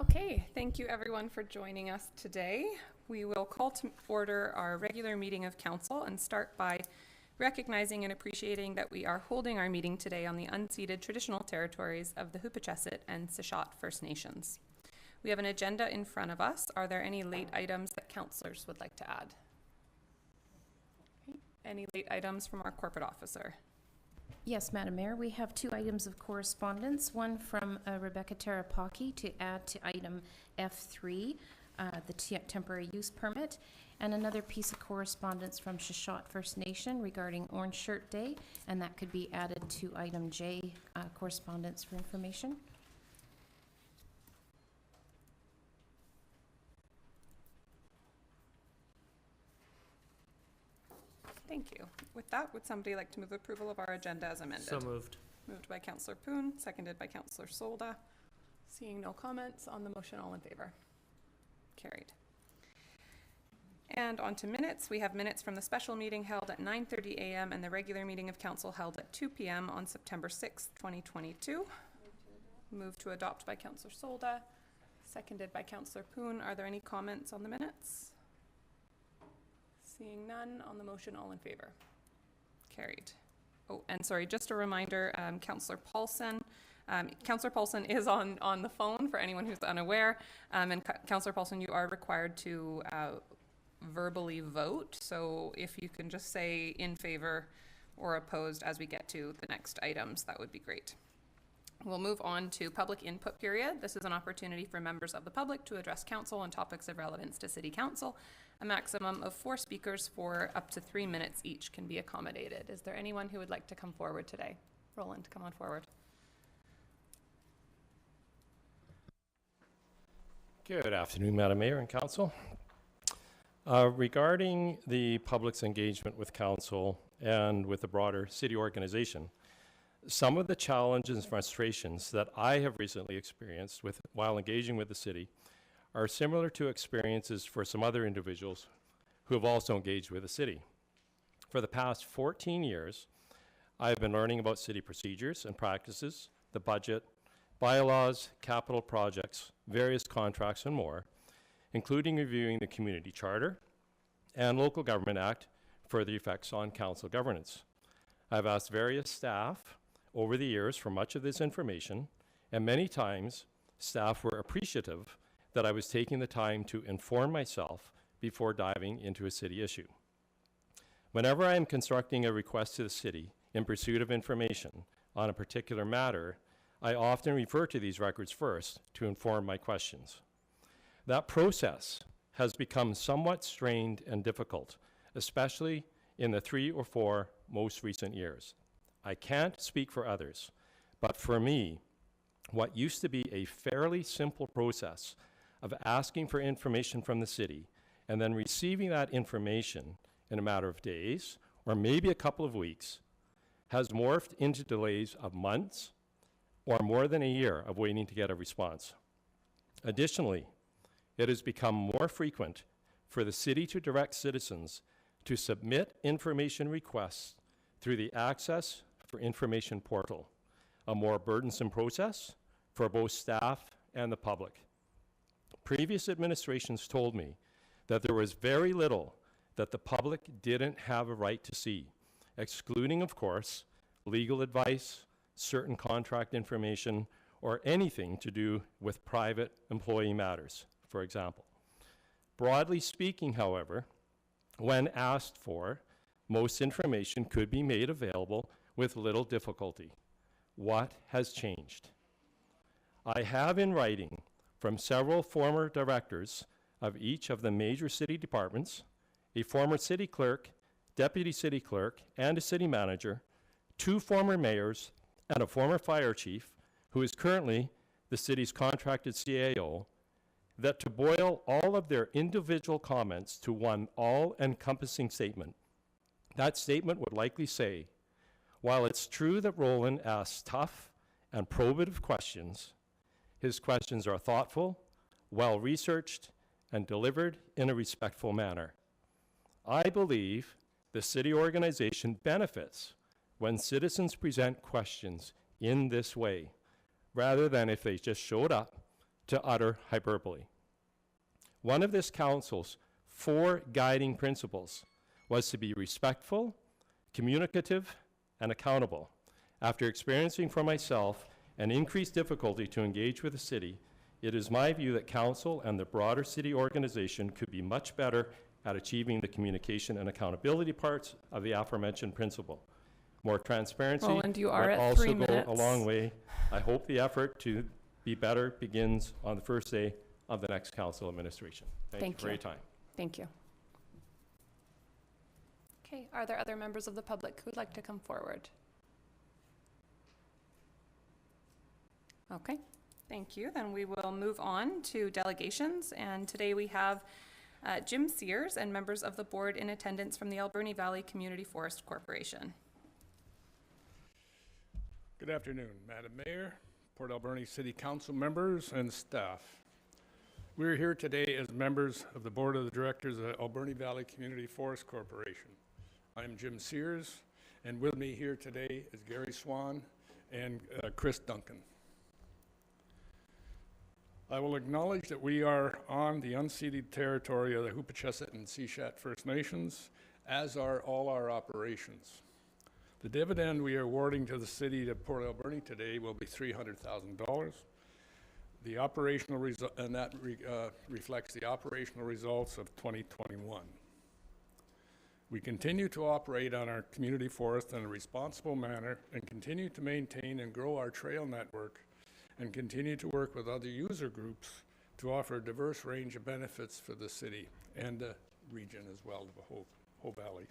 Okay, thank you everyone for joining us today. We will call to order our regular meeting of council and start by recognizing and appreciating that we are holding our meeting today on the unceded traditional territories of the Hupachesit and Sept First Nations. We have an agenda in front of us. Are there any late items that councillors would like to add? Okay. Any late items from our corporate officer? Yes, Madam Mayor, we have two items of correspondence. One from Rebecca Terapaki to add to item F3, the temporary use permit, and another piece of correspondence from Sept First Nation regarding Orange Shirt Day, and that could be added to item J, correspondence for information. Thank you. With that, would somebody like to move approval of our agenda as amended? So moved. Moved by Councillor Poon, seconded by Councillor Solda. Seeing no comments on the motion, all in favor? Carried. And on to minutes. We have minutes from the special meeting held at 9:30 a.m. and the regular meeting of council held at 2 p.m. on September 6th, 2022. Move to adopt by Councillor Solda, seconded by Councillor Poon. Are there any comments on the minutes? Seeing none on the motion, all in favor? Carried. Oh, and sorry, just a reminder, Councillor Paulson. Councillor Paulson is on the phone for anyone who's unaware. And Councillor Paulson, you are required to verbally vote. So if you can just say in favor or opposed as we get to the next items, that would be great. We'll move on to public input period. This is an opportunity for members of the public to address council on topics of relevance to City Council. A maximum of 4 speakers for up to 3 minutes each can be accommodated. Is there anyone who would like to come forward today? Roland, come on forward. Good afternoon, Madam Mayor and Council. Regarding the public's engagement with Council and with the broader city organization, some of the challenges and frustrations that I have recently experienced while engaging with the city are similar to experiences for some other individuals who have also engaged with the city. For the past 14 years, I've been learning about city procedures and practices, the budget, bylaws, capital projects, various contracts, and more, including reviewing the Community Charter and Local Government Act for the effects on council governance. I've asked various staff over the years for much of this information, and many times staff were appreciative that I was taking the time to inform myself before diving into a city issue. Whenever I am constructing a request to the city in pursuit of information on a particular matter, I often refer to these records first to inform my questions. That process has become somewhat strained and difficult, especially in the 3 or 4 most recent years. I can't speak for others, but for me, what used to be a fairly simple process of asking for information from the city and then receiving that information in a matter of days or maybe a couple of weeks has morphed into delays of months or more than a year of waiting to get a response. Additionally, it has become more frequent for the city to direct citizens to submit information requests through the Access for Information portal, a more burdensome process for both staff and the public. Previous administrations told me that there was very little that the public didn't have a right to see, excluding, of course, legal advice, certain contract information, or anything to do with private employee matters, for example. Broadly speaking, however, when asked for, most information could be made available with little difficulty. What has changed? I have in writing from several former directors of each of the major city departments, a former city clerk, deputy city clerk, and a city manager, 2 former mayors, and a former fire chief, who is currently the city's contracted CAO, that to boil all of their individual comments to one all-encompassing statement, that statement would likely say, while it's true that Roland asks tough and probative questions, his questions are thoughtful, well-researched, and delivered in a respectful manner. I believe the city organization benefits when citizens present questions in this way, rather than if they just showed up, to utter hyperbole. One of this council's 4 guiding principles was to be respectful, communicative, and accountable. After experiencing for myself an increased difficulty to engage with the city, it is my view that council and the broader city organization could be much better at achieving the communication and accountability parts of the aforementioned principle. More transparency Roland, you are would at also 3 go minutes. a long way. I hope the effort to be better begins on the first day of the next council administration. Thank you for your time. Thank you. Okay, are there other members of the public who'd like to come forward? Okay, thank you. Then we will move on to delegations, and today we have Jim Sears and members of the board in attendance from the Alberni Valley Community Forest Corporation. Good afternoon, Madam Mayor, Port Alberni City Council members, and staff. We're here today as members of the Board of Directors of the Alberni Valley Community Forest Corporation. I'm Jim Sears, and with me here today is Gary Swan and Chris Duncan. I will acknowledge that we are on the unceded territory of the Hoopachesset and Sishat First Nations, as are all our operations. The dividend we are awarding to the city of Port Alberni today will be $300,000. The operational and that reflects the operational results of 2021. We continue to operate on our community forest in a responsible manner and continue to maintain and grow our trail network and continue to work with other user groups to offer a diverse range of benefits for the city and the region as well, the whole valley.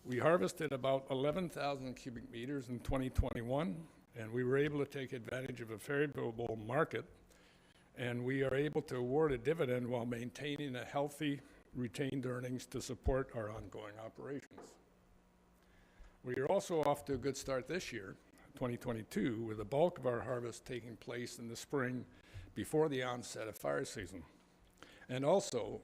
We harvested about 11,000 cubic meters in 2021, and we were able to take advantage of a favorable market, and we are able to award a dividend while maintaining a healthy retained earnings to support our ongoing operations. We are also off to a good start this year, 2022, with the bulk of our harvest taking place in the spring before the onset of fire season. And also,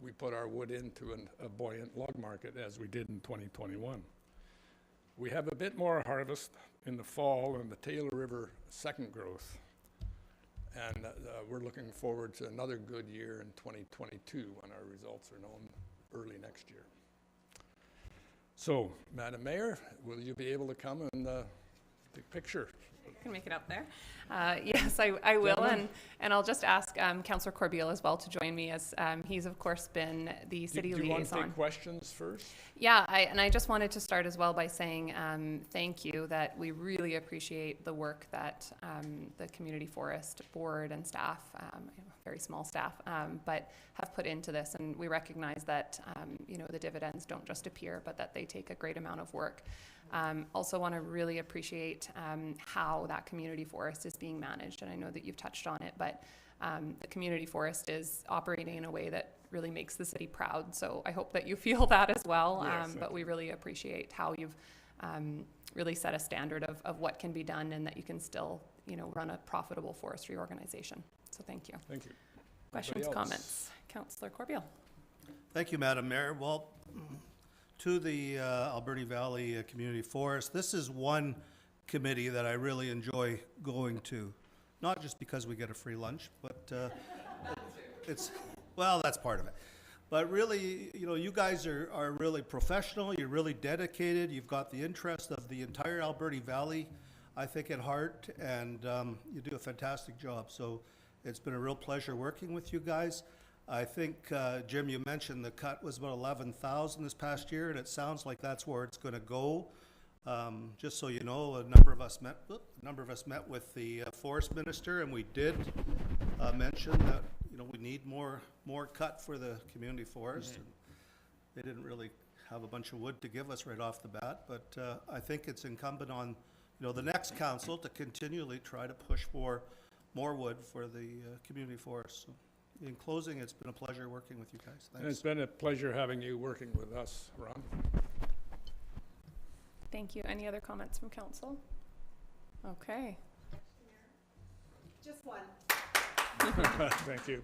we put our wood into a buoyant log market as we did in 2021. We have a bit more harvest in the fall in the Taylor River second growth. And we're looking forward to another good year in 2022 when our results are known early next year. So, Madam Mayor, will you be able to come and take a picture? Can make it up there. Yes, I will, and I'll just ask Councillor Corbeil as well to join me, as he's of course been the city liaison. Do you want to take questions first? Yeah, I just wanted to start as well by saying thank you, that we really appreciate the work that the Community Forest Board and staff, very small staff, but have put into this, and we recognize that you know, the dividends don't just appear, but that they take a great amount of work. Also want to really appreciate how that community forest is being managed, and I know that you've touched on it, but the community forest is operating in a way that really makes the city proud, so I hope that you feel that as well. Yes, but we really appreciate how you've really set a standard of what can be done, and that you can still, you know, run a profitable forestry organization. So thank you. Thank you. Questions, comments? Councillor Corbeil. Thank you, Madam Mayor. Well, to the Alberni Valley Community Forest, this is one committee that I really enjoy going to, not just because we get a free lunch, but it's, well, that's part of it. But really, you know, you guys are really professional, you're really dedicated, you've got the interest of the entire Alberni Valley, I think, at heart, and you do a fantastic job. So it's been a real pleasure working with you guys. I think, Jim, you mentioned the cut was about 11,000 this past year, and it sounds like that's where it's going to go. Just so you know, a number of us met with the forest minister, and we did mention that, you know, we need more cut for the community forest. Mm-hmm. And they didn't really have a bunch of wood to give us right off the bat, but I think it's incumbent on, you know, the next council to continually try to push for more wood for the community forest. So, in closing, it's been a pleasure working with you guys. Thanks. And it's been a pleasure having you working with us, Ron. Thank you. Any other comments from council? Okay. Just one. Thank you.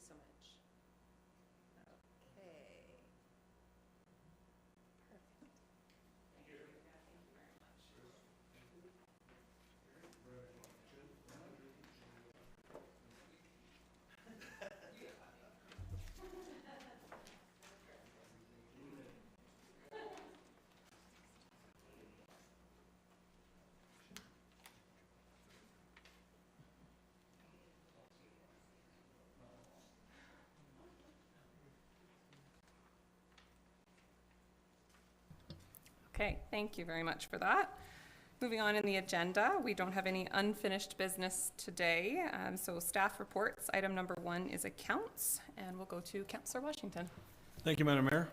so much. Okay. Perfect. Thank you. Thank you very much. Okay, thank you very much for that. Moving on in the agenda, we don't have any unfinished business today. So staff reports, item number 1 is accounts, and we'll go to Councillor Washington. Thank you, Madam Mayor.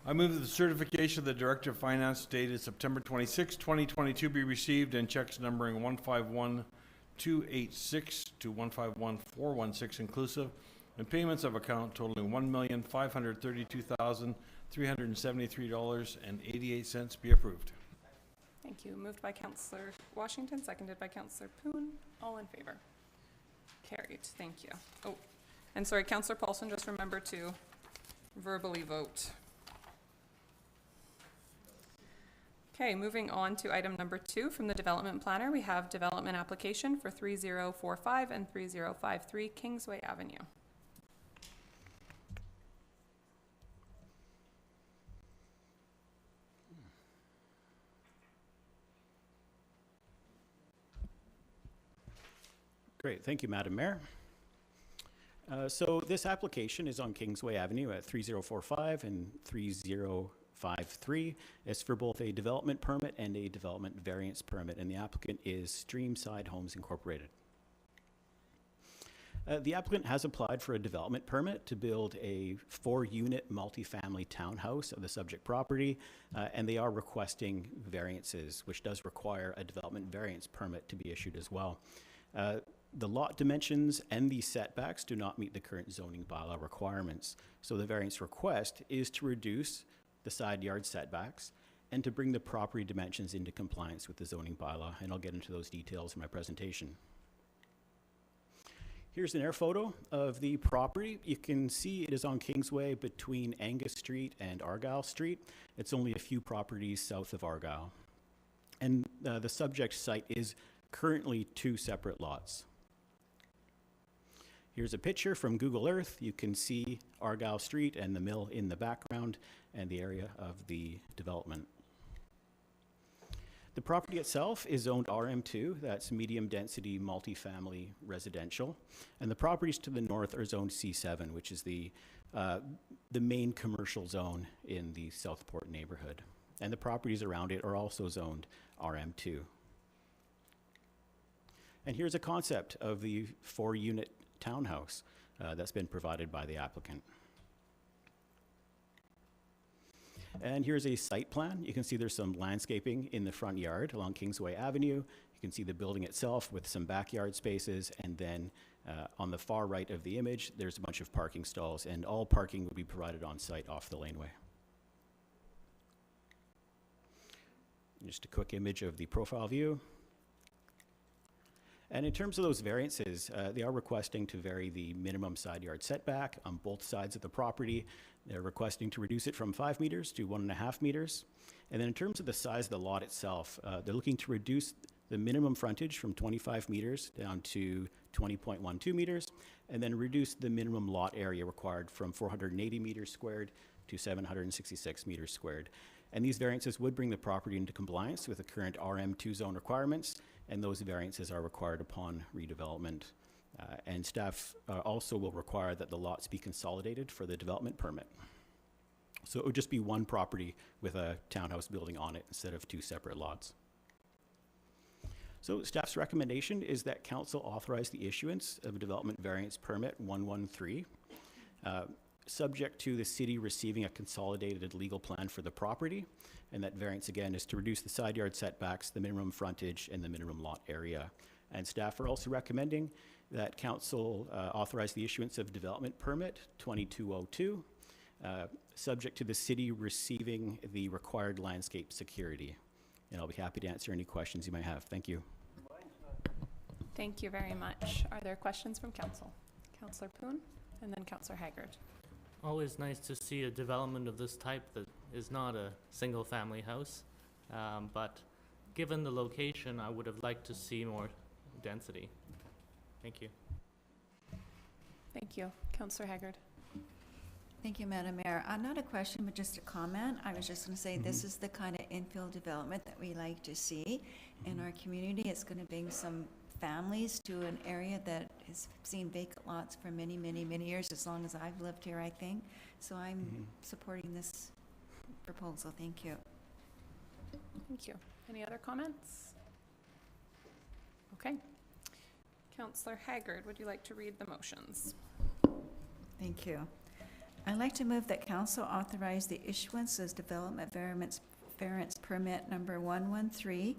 I move that the certification of the Director of Finance dated September 26, 2022 be received and checks numbering 151286 to 151416 inclusive and payments of account totaling $1,532,373.88 be approved. Thank you. Moved by Councillor Washington, seconded by Councillor Poon. All in favor? Carried. Thank you. Oh, and sorry, Councillor Paulson, just remember to verbally vote. Okay, moving on to item number 2 from the development planner. We have development application for 3045 and 3053 Kingsway Avenue. Great, thank you, Madam Mayor. So this application is on Kingsway Avenue at 3045 and 3053. It's for both a development permit and a development variance permit, and the applicant is Streamside Homes Incorporated. The applicant has applied for a development permit to build a 4-unit multifamily townhouse of the subject property, and they are requesting variances, which does require a development variance permit to be issued as well. The lot dimensions and the setbacks do not meet the current zoning bylaw requirements. So the variance request is to reduce the side yard setbacks and to bring the property dimensions into compliance with the zoning bylaw, and I'll get into those details in my presentation. Here's an air photo of the property. You can see it is on Kingsway between Angus Street and Argyle Street. It's only a few properties south of Argyle. And the subject site is currently 2 separate lots. Here's a picture from Google Earth. You can see Argyle Street and the mill in the background and the area of the development. The property itself is zoned RM2, that's medium density multifamily residential. And the properties to the north are zoned C7, which is the main commercial zone in the Southport neighborhood. And the properties around it are also zoned RM2. And here's a concept of the 4-unit townhouse that's been provided by the applicant. And here's a site plan. You can see there's some landscaping in the front yard along Kingsway Avenue. You can see the building itself with some backyard spaces, and then on the far right of the image, there's a bunch of parking stalls, and all parking will be provided on site off the laneway. Just a quick image of the profile view. And in terms of those variances, they are requesting to vary the minimum side yard setback on both sides of the property. They're requesting to reduce it from 5 meters to 1.5 meters. And then in terms of the size of the lot itself, they're looking to reduce the minimum frontage from 25 meters down to 20.12 meters, and then reduce the minimum lot area required from 480 meters squared to 766 meters squared. And these variances would bring the property into compliance with the current RM2 zone requirements, and those variances are required upon redevelopment. And staff also will require that the lots be consolidated for the development permit. So it would just be one property with a townhouse building on it instead of 2 separate lots. So staff's recommendation is that council authorize the issuance of a development variance permit 113, subject to the city receiving a consolidated legal plan for the property. And that variance, again, is to reduce the side yard setbacks, the minimum frontage, and the minimum lot area. And staff are also recommending that council authorize the issuance of development permit 2202, subject to the city receiving the required landscape security. And I'll be happy to answer any questions you might have. Thank you. Thank you very much. Are there questions from council? Councillor Poon? And then Councillor Haggard. Always nice to see a development of this type that is not a single-family house. But given the location, I would have liked to see more density. Thank you. Thank you. Councillor Haggard. Thank you, Madam Mayor. Not a question, but just a comment. I was just going to say, this is the kind of infill development that we like to see in our community. It's going to bring some families to an area that has seen vacant lots for many, many, many years, as long as I've lived here, I think. So I'm supporting this proposal. Thank you. Thank you. Any other comments? Okay. Councillor Haggard, would you like to read the motions? Thank you. I'd like to move that council authorize the issuance of development variance permit number 113,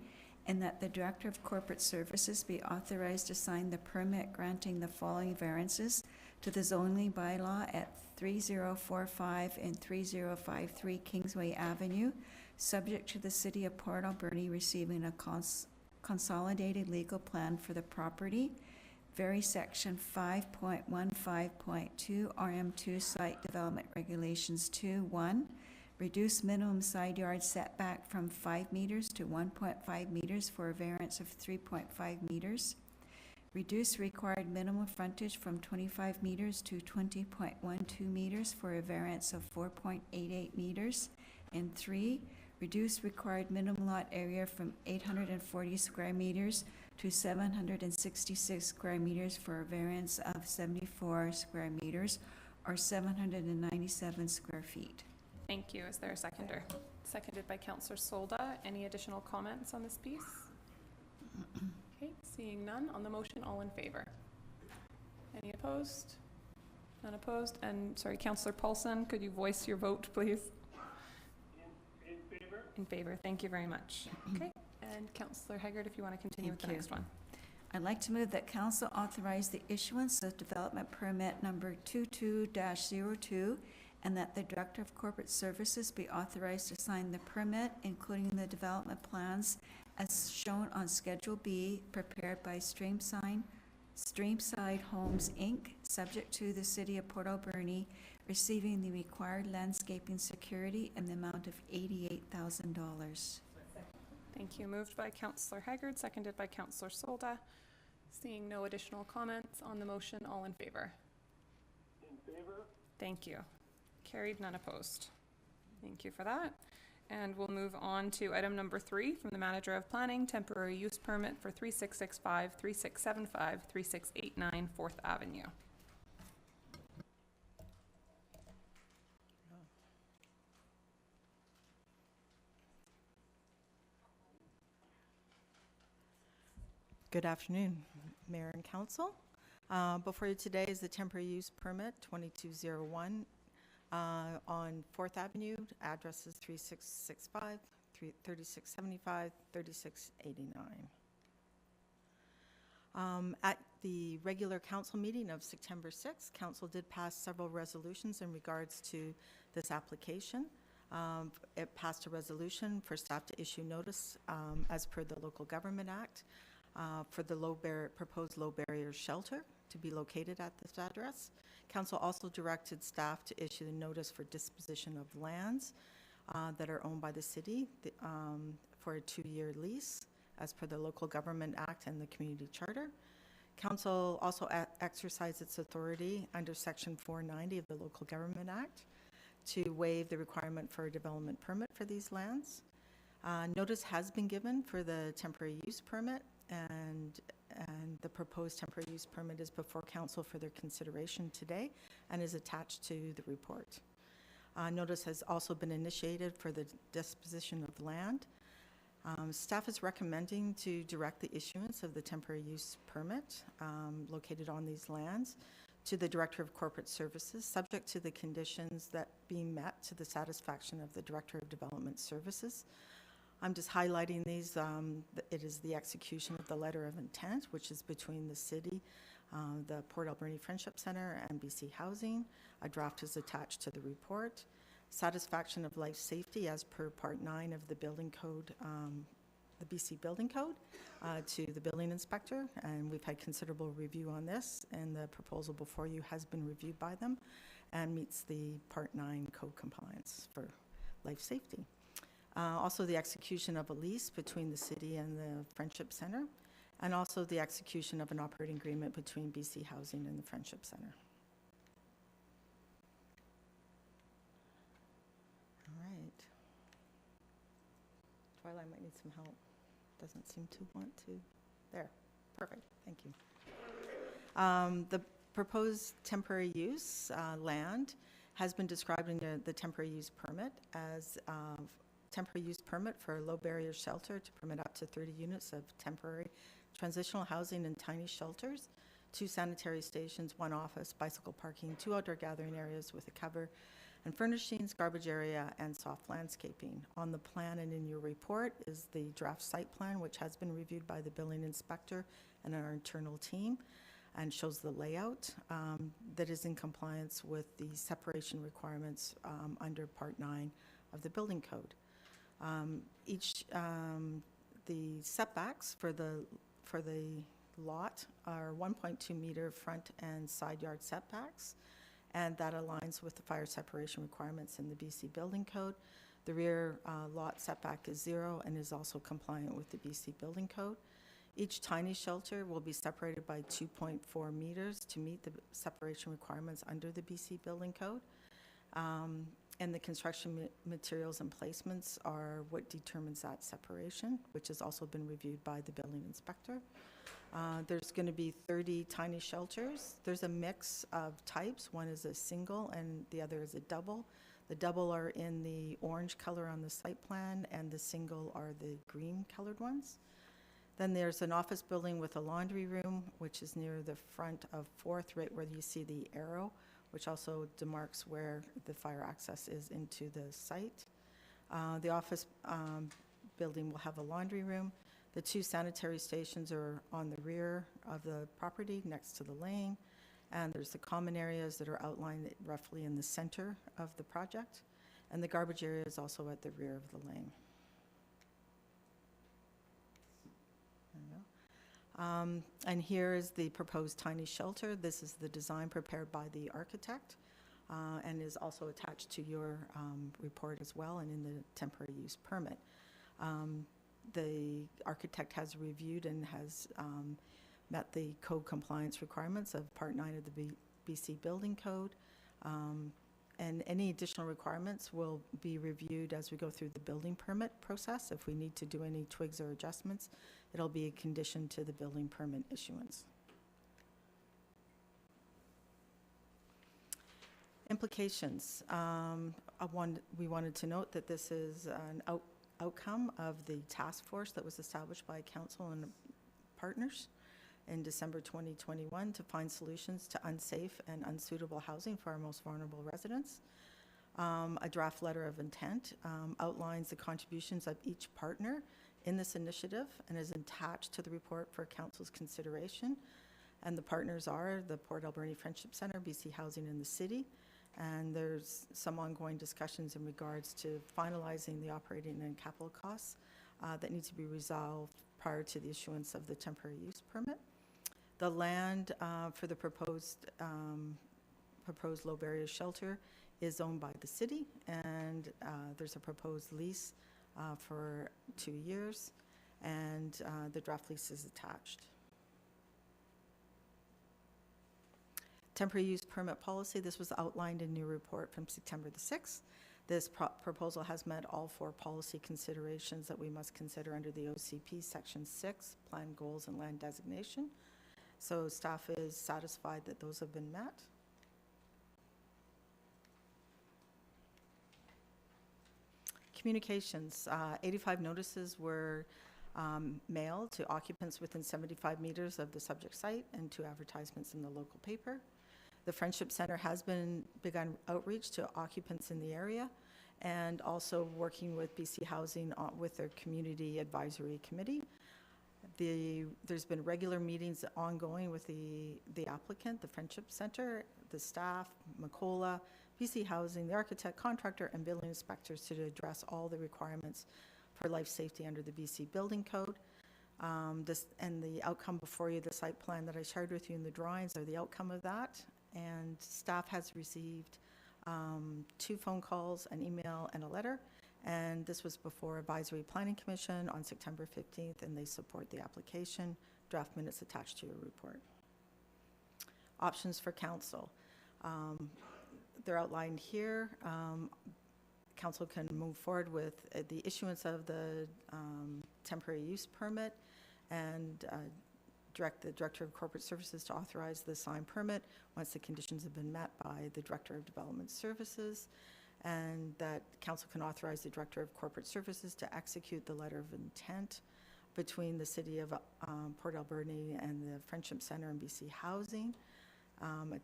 and that the Director of Corporate Services be authorized to sign the permit granting the following variances to the zoning bylaw at 3045 and 3053 Kingsway Avenue, subject to the City of Port Alberni receiving a consolidated legal plan for the property. Vary section 5.15.2 RM2 Site Development Regulations 2.1. Reduce minimum side yard setback from 5 meters to 1.5 meters for a variance of 3.5 meters. Reduce required minimum frontage from 25 meters to 20.12 meters for a variance of 4.88 meters. And 3, reduce required minimum lot area from 840 square meters to 766 square meters for a variance of 74 square meters, or 797 square feet. Thank you. Is there a seconder? Seconded by Councillor Solda. Any additional comments on this piece? Okay, seeing none. On the motion, all in favor? Any opposed? None opposed? And sorry, Councillor Paulson, could you voice your vote, please? In favor. In favor. Thank you very much. Okay. And Councillor Haggard, if you want to continue with the next one. I'd like to move that council authorize the issuance of development permit number 22-02, and that the Director of Corporate Services be authorized to sign the permit, including the development plans as shown on Schedule B, prepared by Streamside Homes, Inc., subject to the City of Port Alberni receiving the required landscaping security in the amount of $88,000. Thank you. Moved by Councillor Haggard, seconded by Councillor Solda. Seeing no additional comments on the motion, all in favor? In favor. Thank you. Carried, none opposed. Thank you for that. And we'll move on to item number 3 from the Manager of Planning, temporary use permit for 3665, 3675, 3689 4th Avenue. Good afternoon, Mayor and Council. Before you today is the temporary use permit 2201 on 4th Avenue. Address is 3665, 3675, 3689. At the regular council meeting of September 6th, council did pass several resolutions in regards to this application. It passed a resolution for staff to issue notice as per the Local Government Act for the proposed low barrier shelter to be located at this address. Council also directed staff to issue the notice for disposition of lands that are owned by the city for a 2-year lease as per the Local Government Act and the Community Charter. Council also exercised its authority under Section 490 of the Local Government Act to waive the requirement for a development permit for these lands. Notice has been given for the temporary use permit, and the proposed temporary use permit is before council for their consideration today and is attached to the report. Notice has also been initiated for the disposition of land. Staff is recommending to direct the issuance of the temporary use permit located on these lands to the Director of Corporate Services, subject to the conditions that being met to the satisfaction of the Director of Development Services. I'm just highlighting these. It is the execution of the letter of intent, which is between the city, the Port Alberni Friendship Center, and BC Housing. A draft is attached to the report. Satisfaction of life safety as per Part 9 of the Building Code the BC Building Code to the building inspector, and we've had considerable review on this, and the proposal before you has been reviewed by them and meets the Part 9 code compliance for life safety. Also, the execution of a lease between the city and the Friendship Center, and also the execution of an operating agreement between BC Housing and the Friendship Center. All right. Twilight might need some help. Doesn't seem to want to. There. Perfect. Thank you. The proposed temporary use land has been described in the temporary use permit as temporary use permit for a low barrier shelter to permit up to 30 units of temporary transitional housing in tiny shelters, 2 sanitary stations, 1 office, bicycle parking, 2 outdoor gathering areas with a cover and furnishings, garbage area, and soft landscaping. On the plan and in your report is the draft site plan, which has been reviewed by the building inspector and our internal team, and shows the layout that is in compliance with the separation requirements under Part 9 of the building code. The setbacks for the lot are 1.2 meter front and side yard setbacks, and that aligns with the fire separation requirements in the BC Building Code. The rear lot setback is 0 and is also compliant with the BC Building Code. Each tiny shelter will be separated by 2.4 meters to meet the separation requirements under the BC Building Code. And the construction materials and placements are what determines that separation, which has also been reviewed by the building inspector. There's going to be 30 tiny shelters. There's a mix of types. One is a single and the other is a double. The double are in the orange color on the site plan, and the single are the green colored ones. Then there's an office building with a laundry room, which is near the front of 4th, right where you see the arrow, which also demarks where the fire access is into the site. The office building will have a laundry room. The 2 sanitary stations are on the rear of the property next to the lane. And there's the common areas that are outlined roughly in the center of the project. And the garbage area is also at the rear of the lane. There you go. And here is the proposed tiny shelter. This is the design prepared by the architect and is also attached to your report as well and in the temporary use permit. The architect has reviewed and has met the code compliance requirements of Part 9 of the BC Building Code. And any additional requirements will be reviewed as we go through the building permit process. If we need to do any twigs or adjustments, it'll be a condition to the building permit issuance. Implications. We wanted to note that this is an outcome of the task force that was established by Council and partners in December 2021 to find solutions to unsafe and unsuitable housing for our most vulnerable residents. A draft letter of intent outlines the contributions of each partner in this initiative and is attached to the report for Council's consideration. And the partners are the Port Alberni Friendship Center, BC Housing, and the city. And there's some ongoing discussions in regards to finalizing the operating and capital costs that need to be resolved prior to the issuance of the temporary use permit. The land for the proposed low barrier shelter is owned by the city, and there's a proposed lease for 2 years, and the draft lease is attached. Temporary use permit policy, this was outlined in your report from September the 6th. This proposal has met all 4 policy considerations that we must consider under the OCP Section 6, Plan Goals and Land Designation. So staff is satisfied that those have been met. Communications, 85 notices were mailed to occupants within 75 meters of the subject site and 2 advertisements in the local paper. The Friendship Center has begun outreach to occupants in the area and also working with BC Housing with their Community Advisory Committee. There's been regular meetings ongoing with the applicant, the Friendship Center, the staff, Macola, BC Housing, the architect, contractor, and building inspectors to address all the requirements for life safety under the BC Building Code. And the outcome before you, the site plan that I shared with you in the drawings are the outcome of that. And staff has received 2 phone calls, an email, and a letter. And this was before Advisory Planning Commission on September 15th, and they support the application. Draft minutes attached to your report. Options for council. They're outlined here. Council can move forward with the issuance of the temporary use permit and direct the Director of Corporate Services to authorize the signed permit once the conditions have been met by the Director of Development Services, and that Council can authorize the Director of Corporate Services to execute the letter of intent between the City of Port Alberni and the Friendship Centre and BC Housing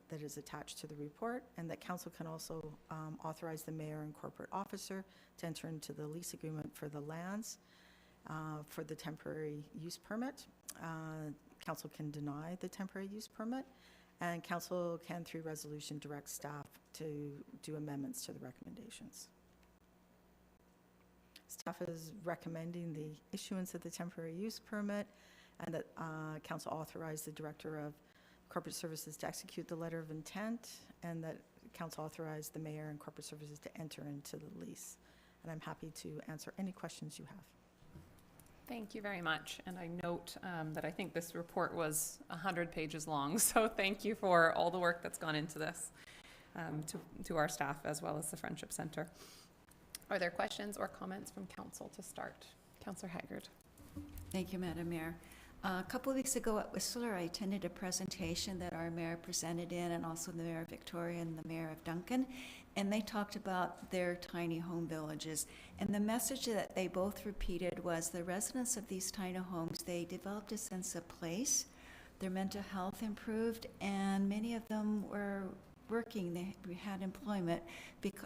that is attached to the report, and that Council can also authorize the Mayor and Corporate Officer to enter into the lease agreement for the lands for the temporary use permit. Council can deny the temporary use permit, and Council can, through resolution, direct staff to do amendments to the recommendations. Staff is recommending the issuance of the temporary use permit, and that Council authorize the Director of Corporate Services to execute the letter of intent, and that Council authorize the Mayor and Corporate Services to enter into the lease. And I'm happy to answer any questions you have. Thank you very much. And I note that I think this report was 100 pages long, so thank you for all the work that's gone into this, to our staff as well as the Friendship Centre. Are there questions or comments from Council to start? Councillor Haggard. Thank you, Madam Mayor. A couple of weeks ago at Whistler, I attended a presentation that our mayor presented in, and also the Mayor of Victoria and the Mayor of Duncan, and they talked about their tiny home villages. And the message that they both repeated was the residents of these tiny homes, they developed a sense of place, their mental health improved, and many of them were working, they had employment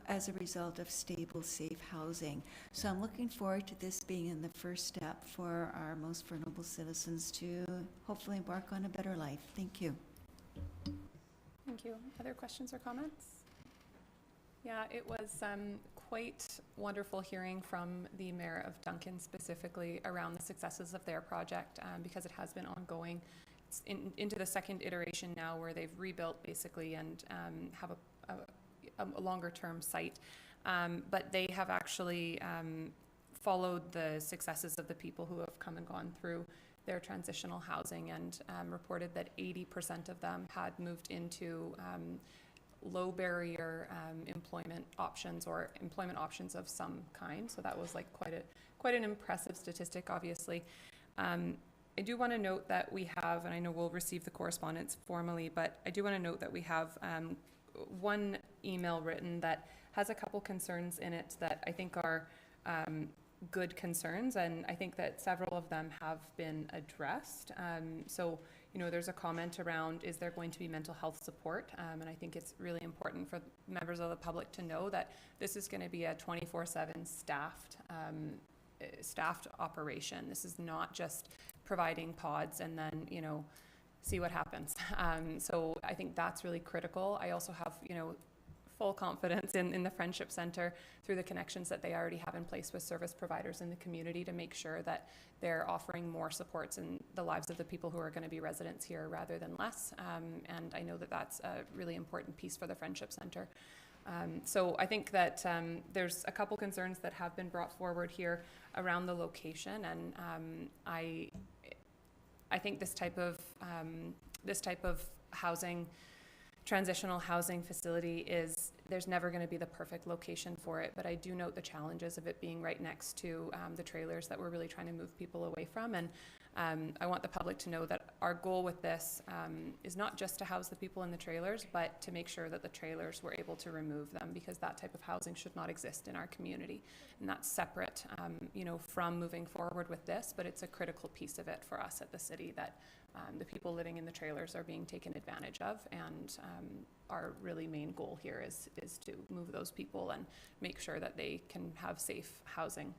as a result of stable, safe housing. So I'm looking forward to this being in the first step for our most vulnerable citizens to hopefully embark on a better life. Thank you. Thank you. Other questions or comments? Yeah, it was quite wonderful hearing from the Mayor of Duncan specifically around the successes of their project, because it has been ongoing. It's into the second iteration now, where they've rebuilt basically and have a longer term site. But they have actually followed the successes of the people who have come and gone through their transitional housing, and reported that 80% of them had moved into low barrier employment options, or employment options of some kind. So that was like quite an impressive statistic, obviously. I do want to note that we have, and I know we'll receive the correspondence formally, but I do want to note that we have one email written that has a couple concerns in it that I think are good concerns, and I think that several of them have been addressed. So, you know, there's a comment around, is there going to be mental health support? And I think it's really important for members of the public to know that this is going to be a 24/7 staffed operation. This is not just providing pods and then, you know, see what happens. So I think that's really critical. I also have, you know, full confidence in the Friendship Centre through the connections that they already have in place with service providers in the community to make sure that they're offering more supports in the lives of the people who are going to be residents here rather than less. And I know that that's a really important piece for the Friendship Centre. So I think that there's a couple concerns that have been brought forward here around the location, and I think this type of housing, transitional housing facility, there's never going to be the perfect location for it, but I do note the challenges of it being right next to the trailers that we're really trying to move people away from. And I want the public to know that our goal with this is not just to house the people in the trailers, but to make sure that the trailers, were able to remove them, because that type of housing should not exist in our community. And that's separate, you know, from moving forward with this, but it's a critical piece of it for us at the city, that the people living in the trailers are being taken advantage of, and our really main goal here is to move those people and make sure that they can have safe housing.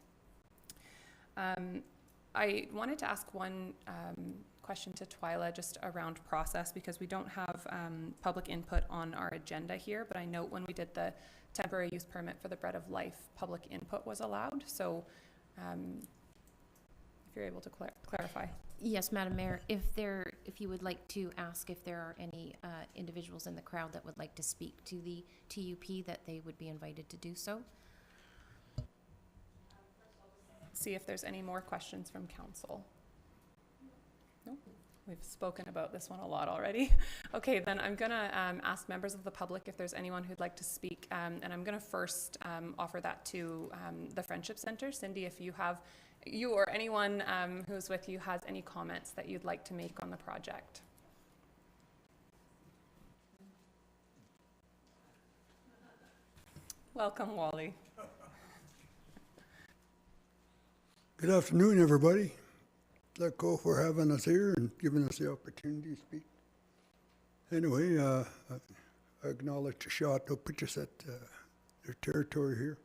I wanted to ask one question to Twyla just around process, because we don't have public input on our agenda here, but I note when we did the temporary use permit for the Bread of Life, public input was allowed. So If you're able to clarify. Yes, Madam Mayor, if you would like to ask if there are any individuals in the crowd that would like to speak to the TUP, that they would be invited to do so. See if there's any more questions from council. No, we've spoken about this one a lot already. Okay, then I'm gonna ask members of the public if there's anyone who'd like to speak, and I'm gonna first offer that to the Friendship Center. Cindy, if you or anyone who's with you has any comments that you'd like to make on the project. Welcome, Wally. Good afternoon, everybody. Let go for having us here and giving us the opportunity to speak. Anyway, I acknowledge the shot to put us at their territory here.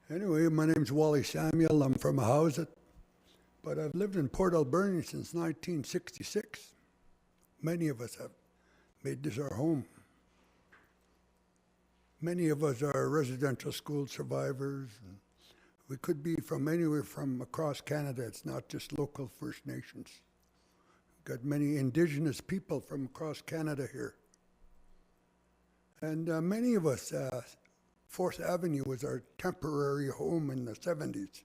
Anyway, my name's Wally Samuel. I'm from Howsett, but I've lived in Port Alberni since 1966. Many of us have made this our home. Many of us are residential school survivors. And we could be from anywhere from across Canada. It's not just local First Nations. We've got many Indigenous people from across Canada here. And many of us, 4th Avenue was our temporary home in the 70s.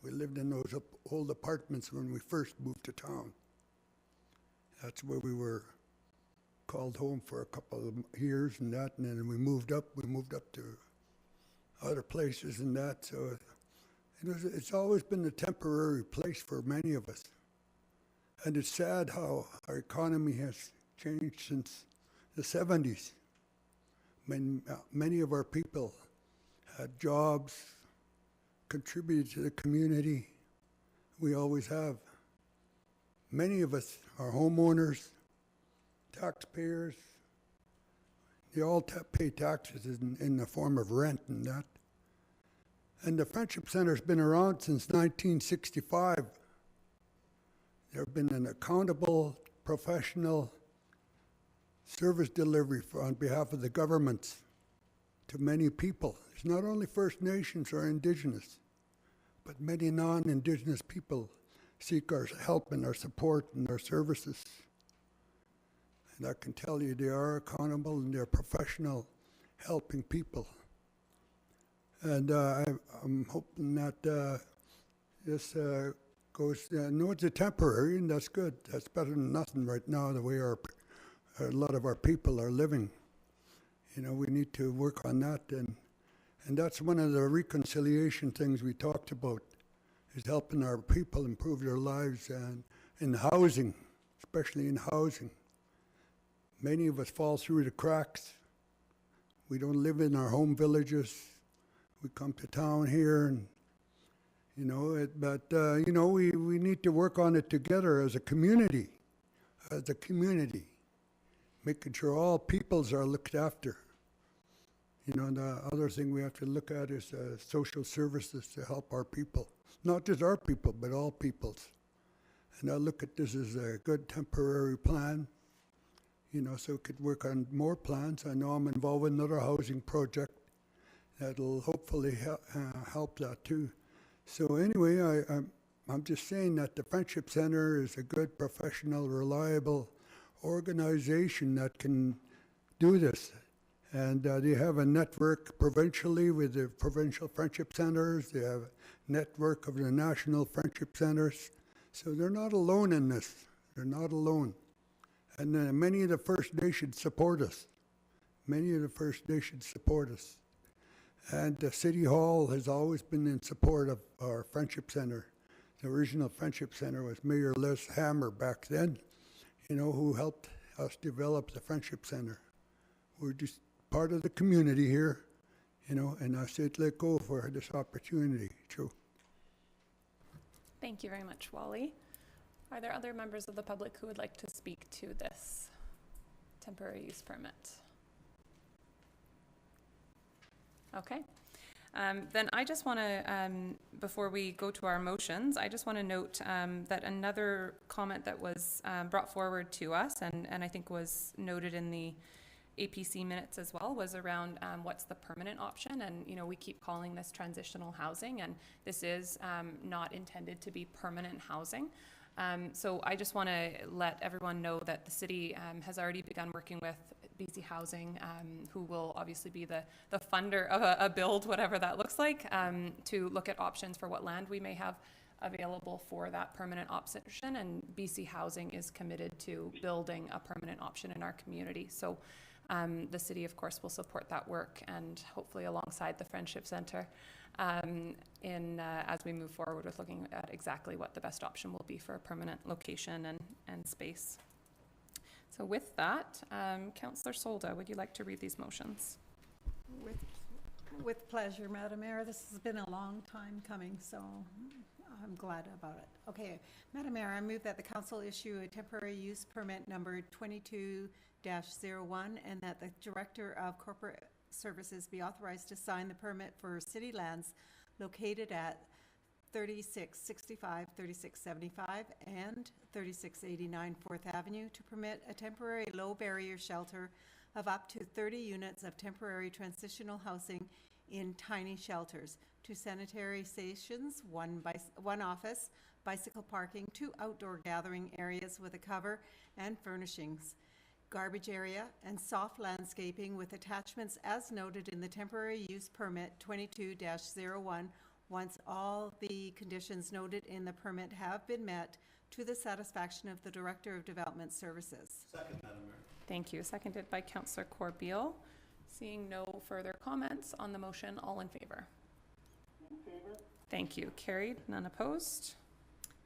We lived in those old apartments when we first moved to town. That's where we were called home for a couple of years and that, and then we moved up to other places and that. So it's always been a temporary place for many of us. And it's sad how our economy has changed since the 70s. Many of our people had jobs, contributed to the community. We always have. Many of us are homeowners, taxpayers. They all pay taxes in the form of rent and that. And the Friendship Center's been around since 1965. There have been an accountable, professional service delivery on behalf of the governments to many people. It's not only First Nations or Indigenous, but many non-Indigenous people seek our help and our support and our services. And I can tell you they are accountable and they're professional, helping people. And I'm hoping that this goes, no, it's a temporary, and that's good. That's better than nothing right now, the way a lot of our people are living. You know, we need to work on that. And that's one of the reconciliation things we talked about, is helping our people improve their lives and in housing, especially in housing. Many of us fall through the cracks. We don't live in our home villages. We come to town here, and you know, we need to work on it together as a community, making sure all peoples are looked after. You know, the other thing we have to look at is social services to help our people, not just our people, but all peoples. And I look at this as a good temporary plan, you know, so we could work on more plans. I know I'm involved in another housing project that'll hopefully help that too. So anyway, I'm just saying that the Friendship Center is a good, professional, reliable organization that can do this. And they have a network provincially with the provincial Friendship Centers. They have a network of the national Friendship Centers. So they're not alone in this. They're not alone. And many of the First Nations support us. And the City Hall has always been in support of our Friendship Center. The original Friendship Center was Mayor Les Hammer back then, you know, who helped us develop the Friendship Center. We're just part of the community here, you know, and I said let go for this opportunity. True. Thank you very much, Wally. Are there other members of the public who would like to speak to this temporary use permit? Okay. Then I just want to, before we go to our motions, I just want to note that another comment that was brought forward to us and I think was noted in the APC minutes as well was around what's the permanent option. And, you know, we keep calling this transitional housing, and this is not intended to be permanent housing. So I just want to let everyone know that the city has already begun working with BC Housing, who will obviously be the funder of a build, whatever that looks like, to look at options for what land we may have available for that permanent option. And BC Housing is committed to building a permanent option in our community. So the city, of course, will support that work, and hopefully alongside the Friendship Centre as we move forward with looking at exactly what the best option will be for a permanent location and space. So with that, Councillor Solda, would you like to read these motions? With pleasure, Madam Mayor. This has been a long time coming, so I'm glad about it. Okay, Madam Mayor, I move that the council issue a temporary use permit number 22-01 and that the Director of Corporate Services be authorized to sign the permit for city lands located at 3665, 3675, and 3689 4th Avenue to permit a temporary low-barrier shelter of up to 30 units of temporary transitional housing in tiny shelters, 2 sanitary stations, 1 office, bicycle parking, 2 outdoor gathering areas with a cover and furnishings, garbage area, and soft landscaping with attachments as noted in the temporary use permit 22-01 once all the conditions noted in the permit have been met to the satisfaction of the Director of Development Services. Second, Madam Mayor. Thank you. Seconded by Councillor Corbeil. Seeing no further comments on the motion, all in favor? In favor? Thank you. Carried. None opposed.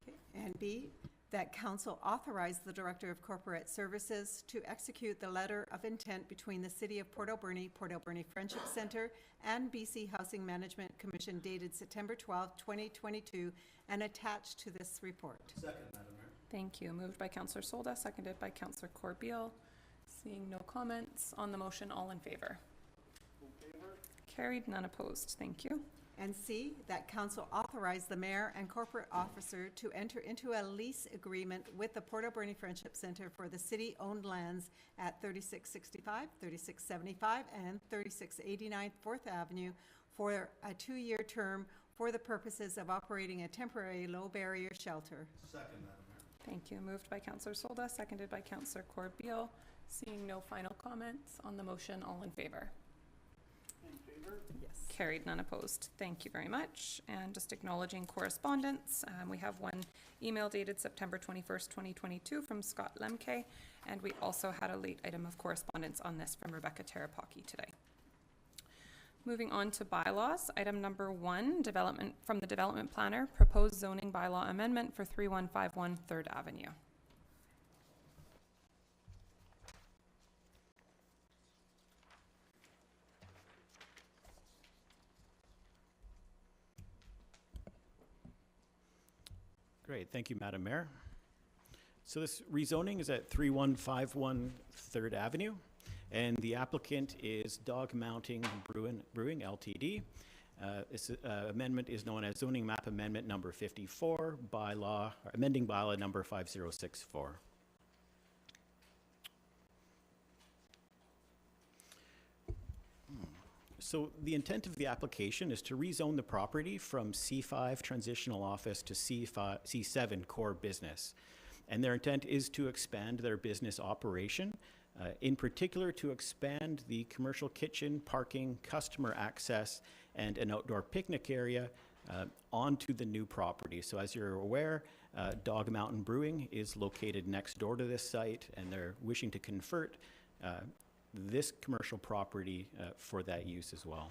Okay. And B, that council authorize the Director of Corporate Services to execute the letter of intent between the City of Port Alberni Friendship Centre, and BC Housing Management Commission dated September 12, 2022, and attached to this report. Second, Madam Mayor. Thank you. Moved by Councillor Solda, seconded by Councillor Corbeil. Seeing no comments on the motion, all in favor? In favor? Carried. None opposed. Thank you. And C, that council authorize the mayor and corporate officer to enter into a lease agreement with the Port Alberni Friendship Centre for the city-owned lands at 3665, 3675, and 3689 4th Avenue for a 2-year term for the purposes of operating a temporary low-barrier shelter. Second, Madam Mayor. Thank you. Moved by Councillor Solda, seconded by Councillor Corbeil. Seeing no final comments on the motion, all in favor? In favor? Yes. Carried, none opposed. Thank you very much. And just acknowledging correspondence, we have one email dated September 21st, 2022 from Scott Lemke, and we also had a late item of correspondence on this from Rebecca Terapaki today. Moving on to bylaws, item number 1, development from the development planner, proposed zoning bylaw amendment for 3151 3rd Avenue. Great, thank you, Madam Mayor. So this rezoning is at 3151 3rd Avenue, and the applicant is Dog Mounting Brewing Ltd. This amendment is known as zoning map amendment number 54, amending bylaw number 5064. So the intent of the application is to rezone the property from C5 transitional office to C7 core business. And their intent is to expand their business operation, in particular to expand the commercial kitchen, parking, customer access, and an outdoor picnic area onto the new property. So as you're aware, Dog Mountain Brewing is located next door to this site, and they're wishing to convert this commercial property for that use as well.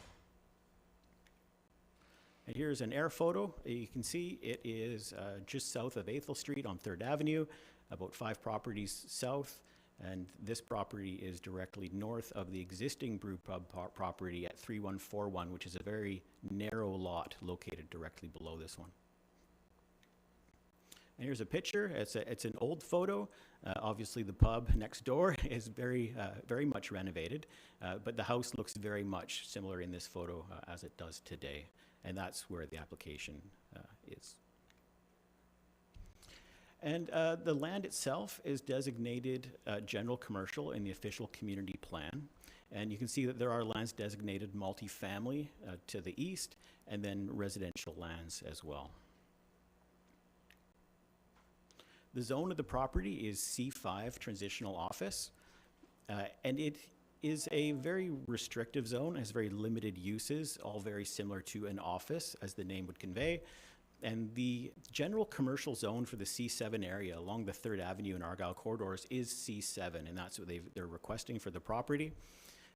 And here's an air photo. You can see it is just south of Athol Street on 3rd Avenue, about 5 properties south, and this property is directly north of the existing brew pub property at 3141, which is a very narrow lot located directly below this one. And here's a picture. It's an old photo. Obviously, the pub next door is very much renovated, but the house looks very much similar in this photo as it does today, and that's where the application is. And the land itself is designated general commercial in the official community plan. And you can see that there are lands designated multifamily to the east, and then residential lands as well. The zone of the property is C5 transitional office, and it is a very restrictive zone, has very limited uses, all very similar to an office, as the name would convey. And the general commercial zone for the C7 area along the 3rd Avenue and Argyle corridors is C7, and that's what they're requesting for the property.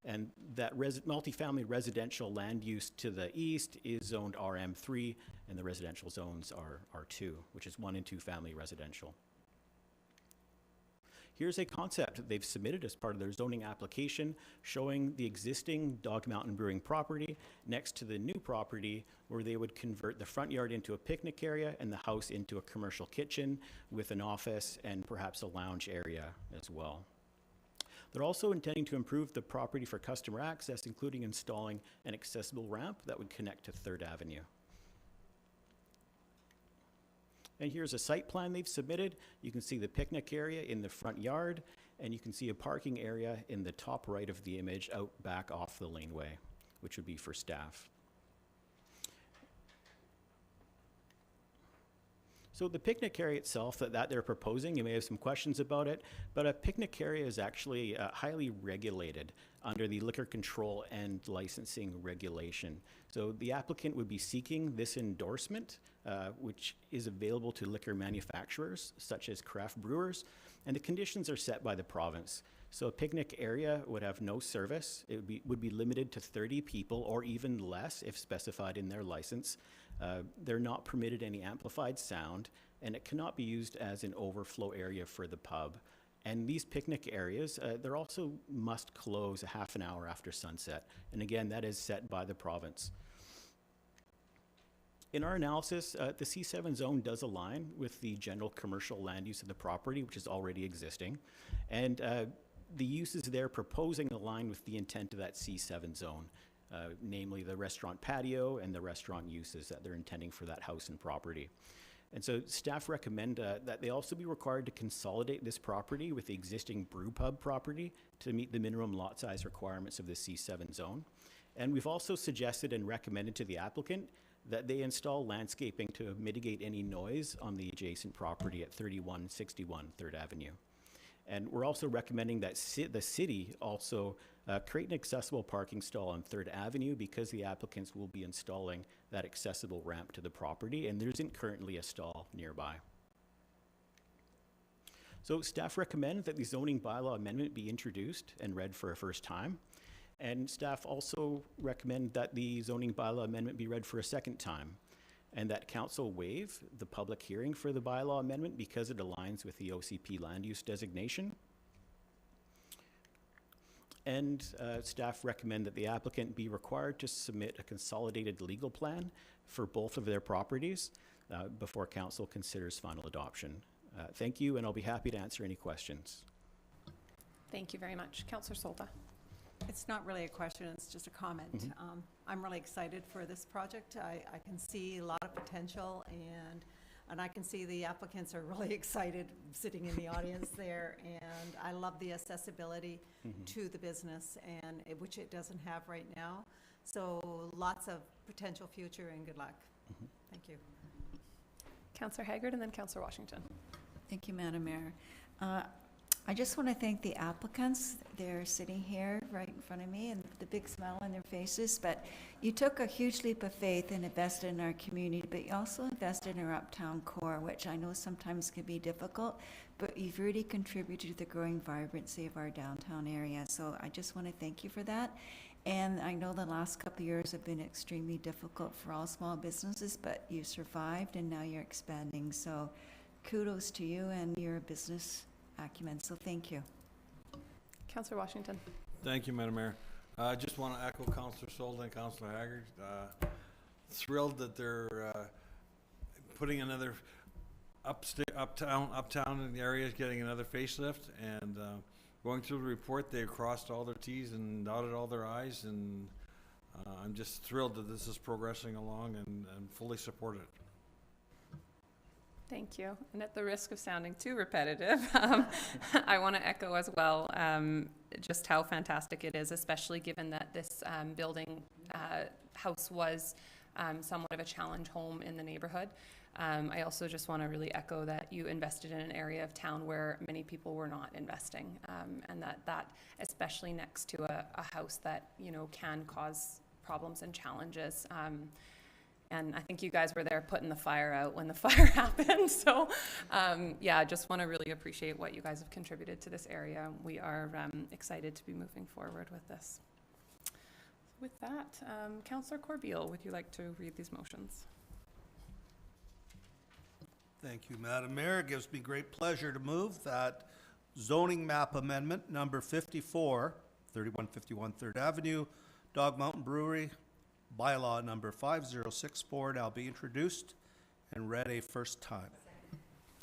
And that multifamily residential land use to the east is zoned RM3, and the residential zones are R2, which is 1 and 2 family residential. Here's a concept that they've submitted as part of their zoning application showing the existing Dog Mountain Brewing property next to the new property where they would convert the front yard into a picnic area and the house into a commercial kitchen with an office and perhaps a lounge area as well. They're also intending to improve the property for customer access, including installing an accessible ramp that would connect to 3rd Avenue. And here's a site plan they've submitted. You can see the picnic area in the front yard, and you can see a parking area in the top right of the image out back off the laneway, which would be for staff. So the picnic area itself that they're proposing, you may have some questions about it, but a picnic area is actually highly regulated under the liquor control and licensing regulation. So the applicant would be seeking this endorsement, which is available to liquor manufacturers, such as craft brewers, and the conditions are set by the province. So a picnic area would have no service. It would be limited to 30 people or even less if specified in their license. They're not permitted any amplified sound, and it cannot be used as an overflow area for the pub. And these picnic areas, they're also must close a half an hour after sunset. And again, that is set by the province. In our analysis, the C7 zone does align with the general commercial land use of the property, which is already existing. And the uses they're proposing align with the intent of that C7 zone. Namely the restaurant patio and the restaurant uses that they're intending for that house and property. And so staff recommend that they also be required to consolidate this property with the existing brew pub property to meet the minimum lot size requirements of the C7 zone. And we've also suggested and recommended to the applicant that they install landscaping to mitigate any noise on the adjacent property at 3161 3rd Avenue. And we're also recommending that the city also create an accessible parking stall on 3rd Avenue because the applicants will be installing that accessible ramp to the property, and there isn't currently a stall nearby. So staff recommend that the zoning bylaw amendment be introduced and read for a first time. And staff also recommend that the zoning bylaw amendment be read for a second time, and that council waive the public hearing for the bylaw amendment because it aligns with the OCP land use designation. And staff recommend that the applicant be required to submit a consolidated legal plan for both of their properties before council considers final adoption. Thank you, and I'll be happy to answer any questions. Thank you very much. Councillor Solta. It's not really a question, it's just a comment. I'm really excited for this project. I can see a lot of potential, and I can see the applicants are really excited sitting in the audience there, and I love the accessibility to the business, and which it doesn't have right now. So lots of potential future, and good luck. Thank you. Councillor Haggard and then Councillor Washington. Thank you, Madam Mayor. I just want to thank the applicants. They're sitting here right in front of me and with a big smile on their faces. But you took a huge leap of faith and invested in our community, but you also invested in our uptown core, which I know sometimes can be difficult, but you've really contributed to the growing vibrancy of our downtown area. So I just want to thank you for that. And I know the last couple of years have been extremely difficult for all small businesses, but you survived and now you're expanding. So kudos to you and your business acumen, so thank you. Councillor Washington. Thank you, Madam Mayor. I just want to echo Councillor Solda and Councillor Haggard. Thrilled that they're putting another uptown in the area is getting another facelift, and going through the report, they crossed all their T's and dotted all their I's, and I'm just thrilled that this is progressing along and fully support it. Thank you. And at the risk of sounding too repetitive, I want to echo as well just how fantastic it is, especially given that this building house was somewhat of a challenge home in the neighborhood. I also just want to really echo that you invested in an area of town where many people were not investing, and that especially next to a house that, you know, can cause problems and challenges. And I think you guys were there putting the fire out when the fire happened. So yeah, I just want to really appreciate what you guys have contributed to this area. We are excited to be moving forward with this. With that, Councillor Corbeil, would you like to read these motions? Thank you, Madam Mayor. It gives me great pleasure to move that zoning map amendment number 54, 3151 3rd Avenue, Dog Mountain Brewery, bylaw number 5064 now be introduced and read a first time.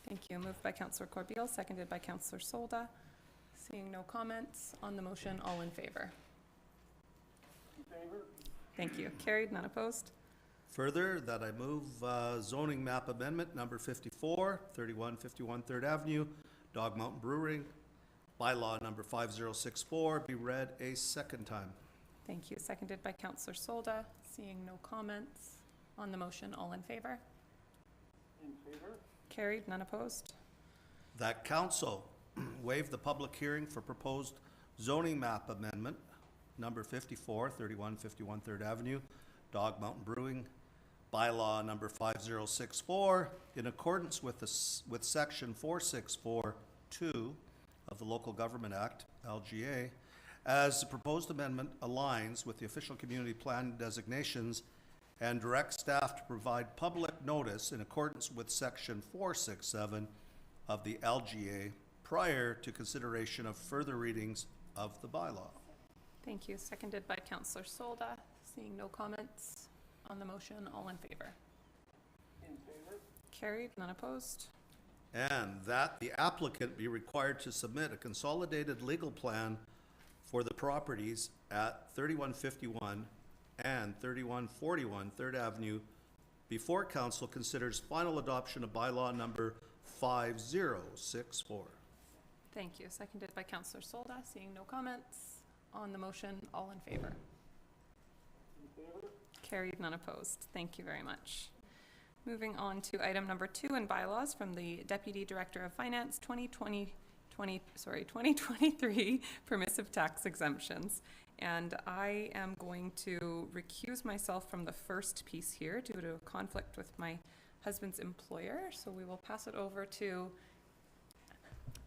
Thank you. Moved by Councillor Corbeil, seconded by Councillor Solda. Seeing no comments on the motion, all in favor? In favor? Thank you. Carried, none opposed. Further, that I move zoning map amendment number 54, 3151 3rd Avenue, Dog Mountain Brewery, bylaw number 5064 be read a second time. Thank you. Seconded by Councillor Solda. Seeing no comments on the motion, all in favor? In favor? Carried, none opposed. That council waive the public hearing for proposed zoning map amendment number 54, 3151 3rd Avenue, Dog Mountain Brewing, bylaw number 5064, in accordance with with section 4642 of the Local Government Act, LGA, as the proposed amendment aligns with the official community plan designations and direct staff to provide public notice in accordance with section 467 of the LGA prior to consideration of further readings of the bylaw. Thank you. Seconded by Councillor Solda. Seeing no comments on the motion, all in favor? In favor? Carried, none opposed. And that the applicant be required to submit a consolidated legal plan for the properties at 3151 and 3141 3rd Avenue before council considers final adoption of bylaw number 5064. Thank you. Seconded by Councillor Solda. Seeing no comments on the motion, all in favor? In favor? Carried, none opposed. Thank you very much. Moving on to item number 2 in bylaws from the Deputy Director of Finance, 2023 Permissive Tax Exemptions. And I am going to recuse myself from the first piece here due to a conflict with my husband's employer. So we will pass it over to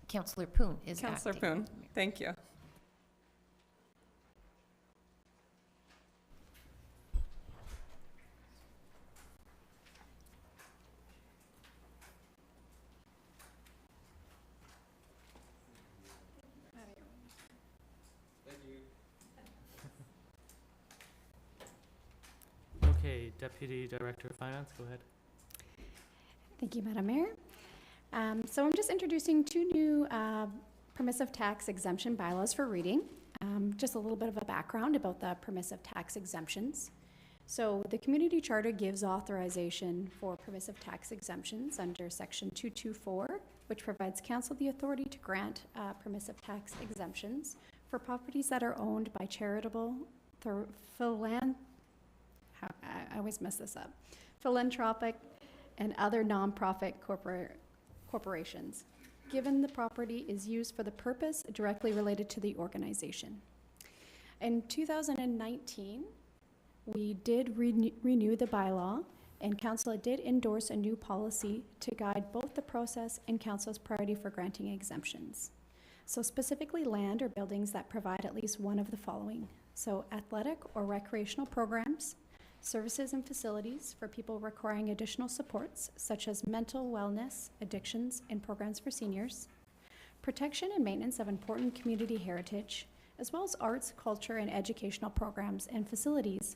Councillor Poon is Councillor acting. Poon. Thank you. Okay, Deputy Director of Finance, go ahead. Thank you, Madam Mayor. So I'm just introducing 2 new permissive tax exemption bylaws for reading. Just a little bit of a background about the permissive tax exemptions. So the Community Charter gives authorization for permissive tax exemptions under Section 224, which provides Council the authority to grant permissive tax exemptions for properties that are owned by charitable, I always mess this up, philanthropic and other nonprofit corporations, given the property is used for the purpose directly related to the organization. In 2019, we did renew the bylaw, and Council did endorse a new policy to guide both the process and Council's priority for granting exemptions. So specifically land or buildings that provide at least one of the following. So athletic or recreational programs, services and facilities for people requiring additional supports, such as mental wellness, addictions, and programs for seniors, protection and maintenance of important community heritage, as well as arts, culture, and educational programs and facilities,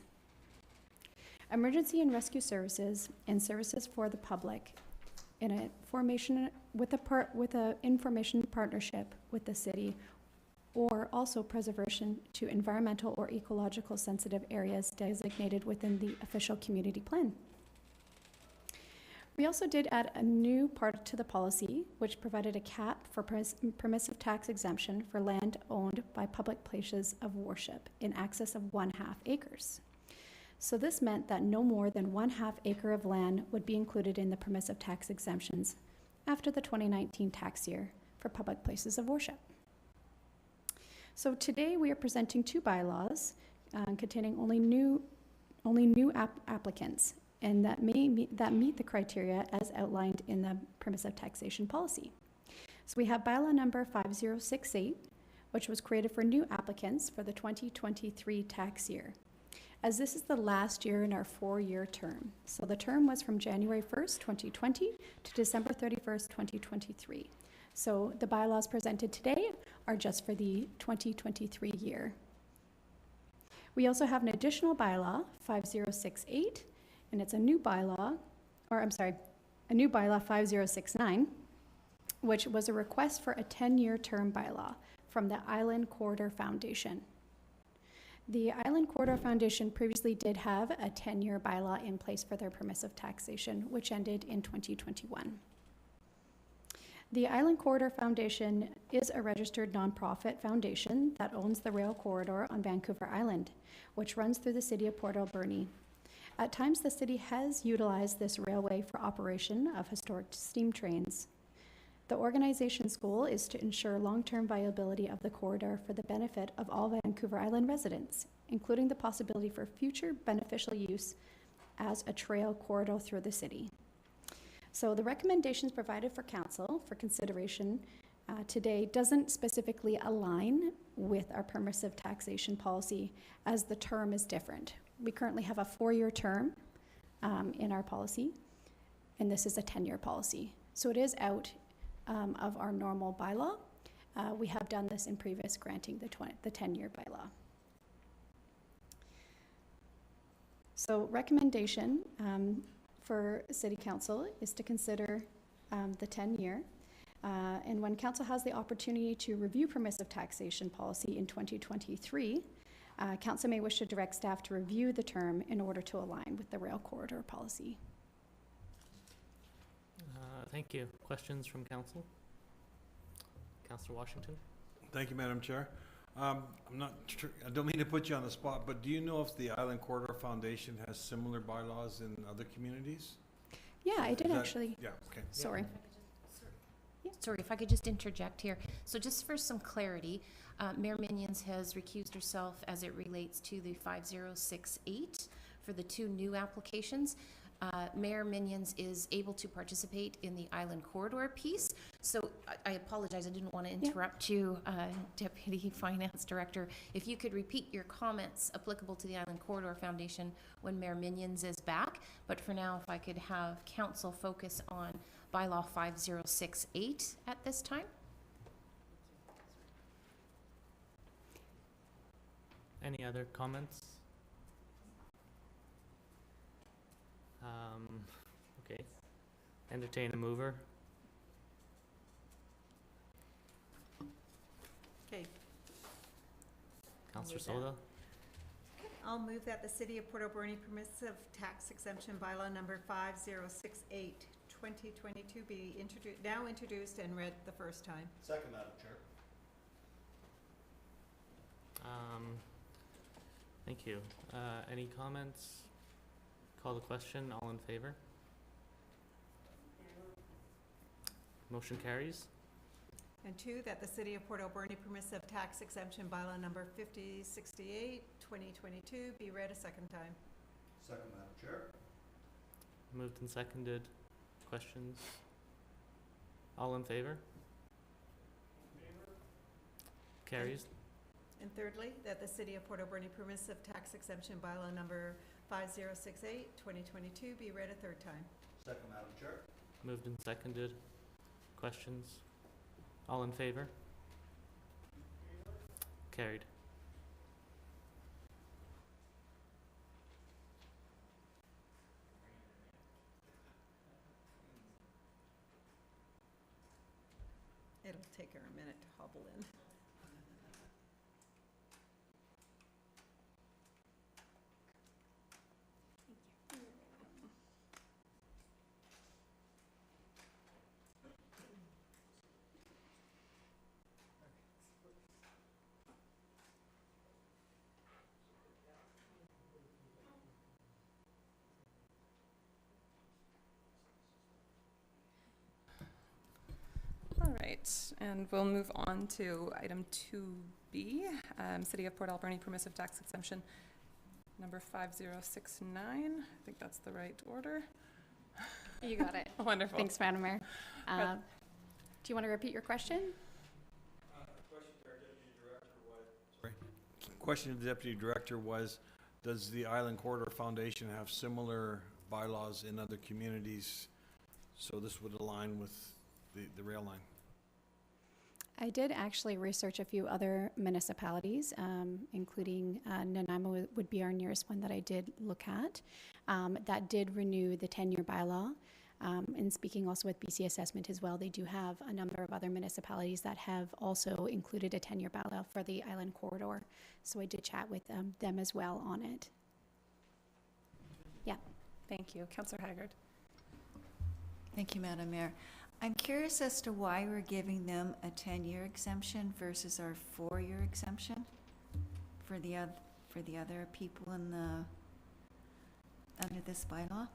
emergency and rescue services, and services for the public in a formation with a information partnership with the city, or also preservation to environmental or ecological sensitive areas designated within the official community plan. We also did add a new part to the policy, which provided a cap for permissive tax exemption for land owned by public places of worship in excess of 1/2 acres. So this meant that no more than 1/2 acre of land would be included in the permissive tax exemptions after the 2019 tax year for public places of worship. So today we are presenting 2 bylaws containing only new applicants, and that meet the criteria as outlined in the permissive taxation policy. So we have bylaw number 5068, which was created for new applicants for the 2023 tax year, as this is the last year in our 4-year term. So the term was from January 1st, 2020 to December 31st, 2023. So the bylaws presented today are just for the 2023 year. We also have an additional bylaw, 5068, and it's a new bylaw 5069, which was a request for a 10-year term bylaw from the Island Corridor Foundation. The Island Corridor Foundation previously did have a 10-year bylaw in place for their permissive taxation, which ended in 2021. The Island Corridor Foundation is a registered nonprofit foundation that owns the rail corridor on Vancouver Island, which runs through the city of Port Alberni. At times, the city has utilized this railway for operation of historic steam trains. The organization's goal is to ensure long-term viability of the corridor for the benefit of all Vancouver Island residents, including the possibility for future beneficial use as a trail corridor through the city. So the recommendations provided for council for consideration today doesn't specifically align with our permissive taxation policy, as the term is different. We currently have a 4-year term in our policy, and this is a 10-year policy. So it is out of our normal bylaw. We have done this in previous granting the 10-year bylaw. So recommendation for City Council is to consider the 10-year. And when Council has the opportunity to review permissive taxation policy in 2023, Council may wish to direct staff to review the term in order to align with the rail corridor policy. Thank you. Questions from Council? Councillor Washington? Thank you, Madam Chair. I'm not sure, I don't mean to put you on the spot, but do you know if the Island Corridor Foundation has similar bylaws in other communities? Yeah, I did Is that- actually. Yeah, okay. Sorry. Sorry, if I could just interject here. So just for some clarity, Mayor Minions has recused herself as it relates to the 5068 for the 2 new applications. Mayor Minions is able to participate in the Island Corridor piece. So I apologize, I didn't want to interrupt you, Deputy Finance Director. If you could repeat your comments applicable to the Island Corridor Foundation when Mayor Minions is back. But for now, if I could have council focus on bylaw 5068 at this time. Any other comments? Okay. Entertain a mover. Okay. Councillor Move that. Soda? I'll move that the City of Port Alberni Permissive Tax Exemption Bylaw number 5068, 2022 be now introduced and read the first time. Second, Madam Chair. Thank you. Any comments? Call the question. All in favor? Motion carries. And 2, that the City of Port Alberni Permissive Tax Exemption Bylaw number 5068, 2022 be read a second time. Second, Madam Chair. Moved and seconded. Questions? All in favor? Carries. And thirdly, that the City of Port Alberni Permissive Tax Exemption Bylaw number 5068, 2022 be read a third time. Second, Madam Chair. Moved and seconded. Questions? All in favor? Carried. It'll take her a minute to hobble in. right, and we'll move on to item 2B, City of Port Alberni Permissive Tax Exemption, number 5069. I think that's the right order. You got it. Wonderful. Thanks, Madam Mayor. Do you want to repeat your question? Question to the Deputy Director was, does the Island Corridor Foundation have similar bylaws in other communities? So this would align with the rail line. I did actually research a few other municipalities, including Nanaimo would be our nearest one that I did look at, that did renew the 10-year bylaw. And speaking also with BC Assessment as well, they do have a number of other municipalities that have also included a 10-year bylaw for the Island Corridor. So I did chat with them as well on it. Yeah. Thank you. Councillor Haggard. Thank you, Madam Mayor. I'm curious as to why we're giving them a 10-year exemption versus our 4-year exemption for the other people in under this bylaw.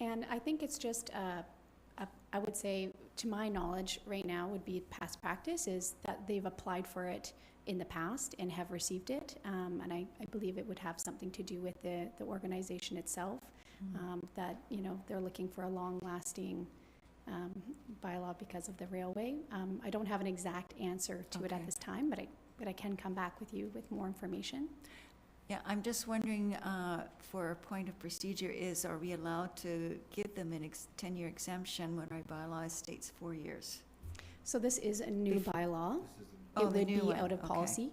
And I think it's just, I would say, to my knowledge right now would be past practice is that they've applied for it in the past and have received it. And I believe it would have something to do with the organization itself, that, you know, they're looking for a long-lasting bylaw because of the railway. I don't have an exact answer to it at this time, but I can come back with you with more information. Yeah, I'm just wondering, for a point of procedure is, are we allowed to give them an 10-year exemption when our bylaw states 4 years? So this is a new bylaw. Oh, It the would new be one, out of okay. policy.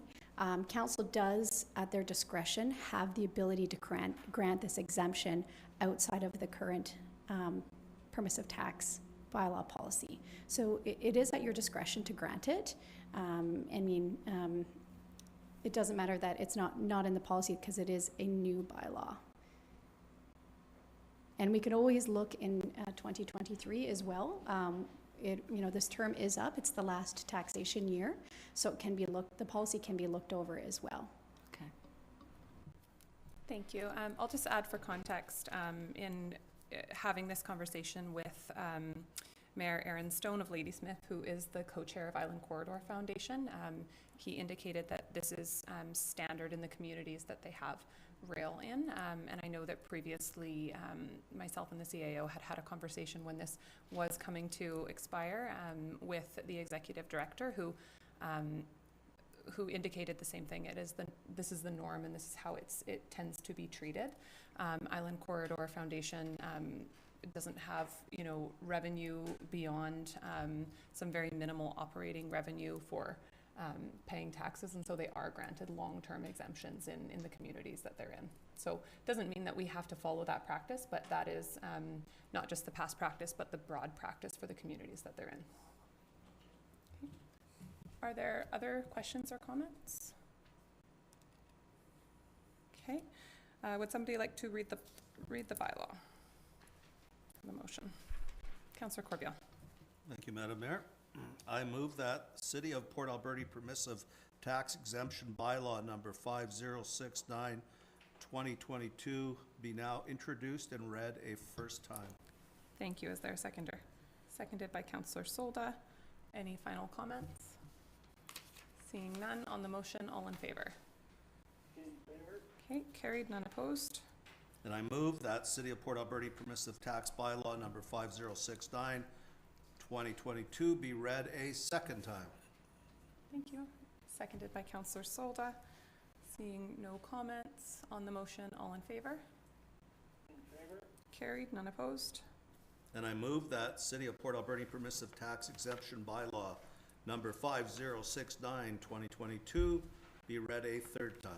Council does, at their discretion, have the ability to grant this exemption outside of the current permissive tax bylaw policy. So it is at your discretion to grant it. I mean, it doesn't matter that it's not in the policy because it is a new bylaw. And we can always look in 2023 as well. You know, this term is up. It's the last taxation year, so it can be the policy can be looked over as well. Okay. Thank you. I'll just add for context, in having this conversation with Mayor Aaron Stone of Ladysmith, who is the co-chair of Island Corridor Foundation, he indicated that this is standard in the communities that they have rail in. And I know that previously myself and the CAO had a conversation when this was coming to expire with the executive director who indicated the same thing. This is the norm and this is how it tends to be treated. Island Corridor Foundation doesn't have, you know, revenue beyond some very minimal operating revenue for paying taxes, and so they are granted long-term exemptions in the communities that they're in. So it doesn't mean that we have to follow that practice, but that is not just the past practice, but the broad practice for the communities that they're in. Okay. Are there other questions or comments? Okay. Would somebody like to read the bylaw? The motion. Councillor Corbeil. Thank you, Madam Mayor. I move that City of Port Alberni Permissive Tax Exemption Bylaw number 5069, 2022 be now introduced and read a first time. Thank you. Is there a seconder? Seconded by Councillor Solda. Any final comments? Seeing none on the motion, all in favor? In favor? Okay, carried, none opposed. And I move that City of Port Alberni Permissive Tax Bylaw number 5069, 2022 be read a second time. Thank you. Seconded by Councillor Solda. Seeing no comments on the motion, all in favor? In favor? Carried, none opposed. And I move that City of Port Alberni Permissive Tax Exemption Bylaw number 5069, 2022 be read a third time.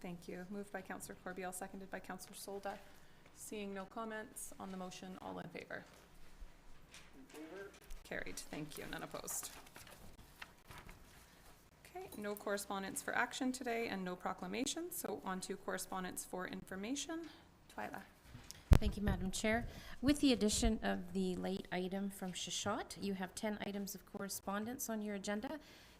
Thank you. Moved by Councillor Corbeil, seconded by Councillor Solda. Seeing no comments on the motion, all in favor? In favor? Carried. Thank you. None opposed. Okay, no correspondence for action today and no proclamations, so on to correspondence for information. Twyla. Thank you, Madam Chair. With the addition of the late item from Shashot, you have 10 items of correspondence on your agenda.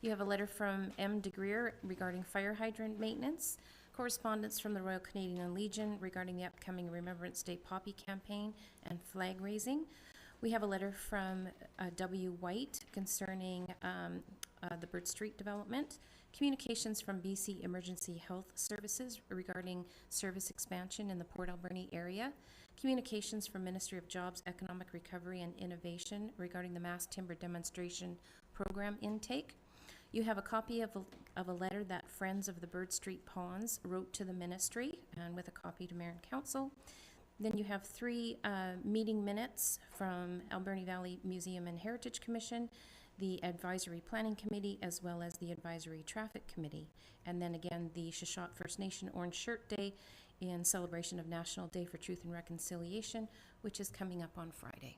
You have a letter from M. DeGreer regarding fire hydrant maintenance, correspondence from the Royal Canadian Legion regarding the upcoming Remembrance Day poppy campaign and flag raising. We have a letter from W. White concerning the Bird Street development. Communications from BC Emergency Health Services regarding service expansion in the Port Alberni area. Communications from Ministry of Jobs, Economic Recovery and Innovation regarding the mass timber demonstration program intake. You have a copy of a letter that Friends of the Bird Street Ponds wrote to the ministry, and with a copy to Mayor and Council. Then you have 3 meeting minutes from Alberni Valley Museum and Heritage Commission, the Advisory Planning Committee, as well as the Advisory Traffic Committee. And then again, the Shashot First Nation Orange Shirt Day in celebration of National Day for Truth and Reconciliation, which is coming up on Friday.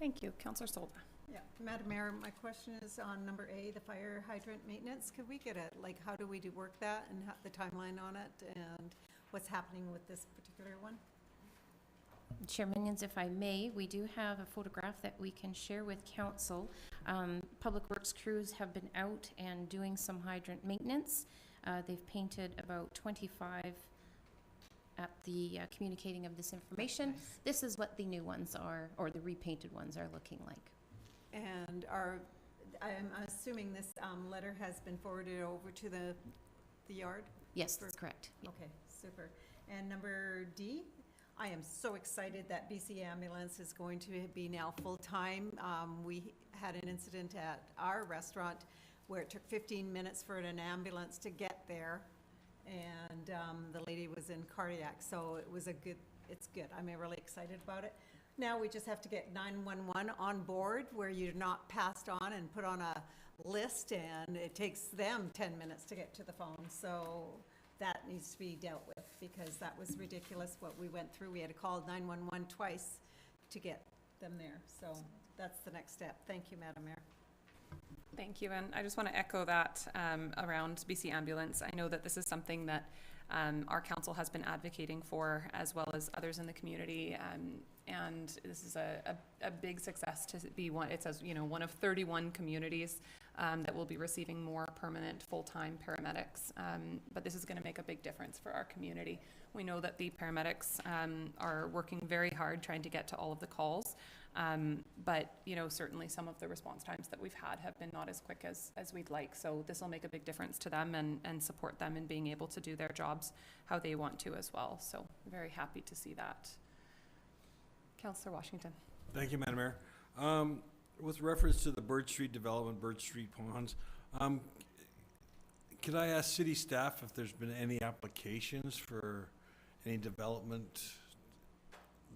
Thank you. Councillor Solda. Yeah, Madam Mayor, my question is on number A, the fire hydrant maintenance. Could we get how do we work that and the timeline on it and what's happening with this particular one? Chair Minions, if I may, we do have a photograph that we can share with Council. Public Works crews have been out and doing some hydrant maintenance. They've painted about 25 at the communicating of this information. Nice. This is what the new ones are, or the repainted ones are looking like. And I'm assuming this letter has been forwarded over to the yard? Yes, that's correct. Yeah. Okay, super. And number D, I am so excited that BC Ambulance is going to be now full-time. We had an incident at our restaurant where it took 15 minutes for an ambulance to get there, and the lady was in cardiac, so it's good. I'm really excited about it. Now we just have to get 911 on board, where you're not passed on and put on a list, and it takes them 10 minutes to get to the phone. So that needs to be dealt with, because that was ridiculous what we went through. We had to call 911 twice to get them there. So that's the next step. Thank you, Madam Mayor. Thank you, and I just want to echo that around BC Ambulance. I know that this is something that our council has been advocating for, as well as others in the community, and this is a big success to be one. It says, one of 31 communities that will be receiving more permanent full-time paramedics, but this is going to make a big difference for our community. We know that the paramedics are working very hard trying to get to all of the calls, but certainly some of the response times that we've had have been not as quick as we'd like. So this will make a big difference to them and support them in being able to do their jobs how they want to as well. So very happy to see that. Councillor Washington. Thank you, Madam Mayor. With reference to the Bird Street development, Bird Street Ponds, could I ask city staff if there's been any applications for any development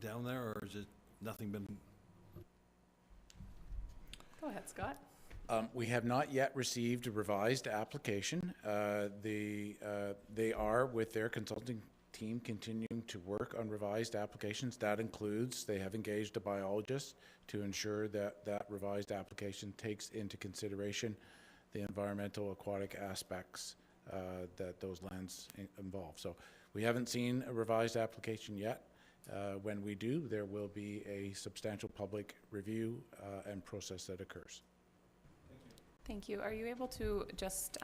down there, or is it nothing been? Go ahead, Scott. We have not yet received a revised application. They are, with their consulting team, continuing to work on revised applications. That includes, they have engaged a biologist to ensure that that revised application takes into consideration the environmental aquatic aspects that those lands involve. So we haven't seen a revised application yet. When we do, there will be a substantial public review and process that occurs. Thank you. Are you able to just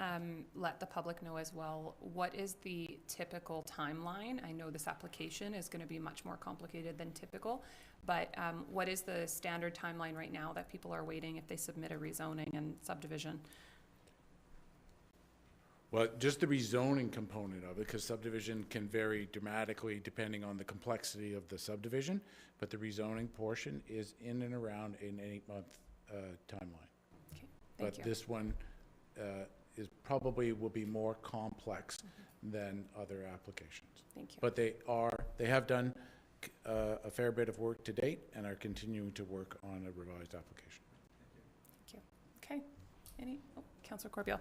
let the public know as well, what is the typical timeline? I know this application is going to be much more complicated than typical, but what is the standard timeline right now that people are waiting if they submit a rezoning and subdivision? Well, just the rezoning component of it, because subdivision can vary dramatically depending on the complexity of the subdivision, but the rezoning portion is in and around an 8-month timeline. Okay, thank But you. this one will be more complex than other applications. Thank you. But they have done a fair bit of work to date and are continuing to work on a revised application. Thank you. Okay. Councillor Corbeil.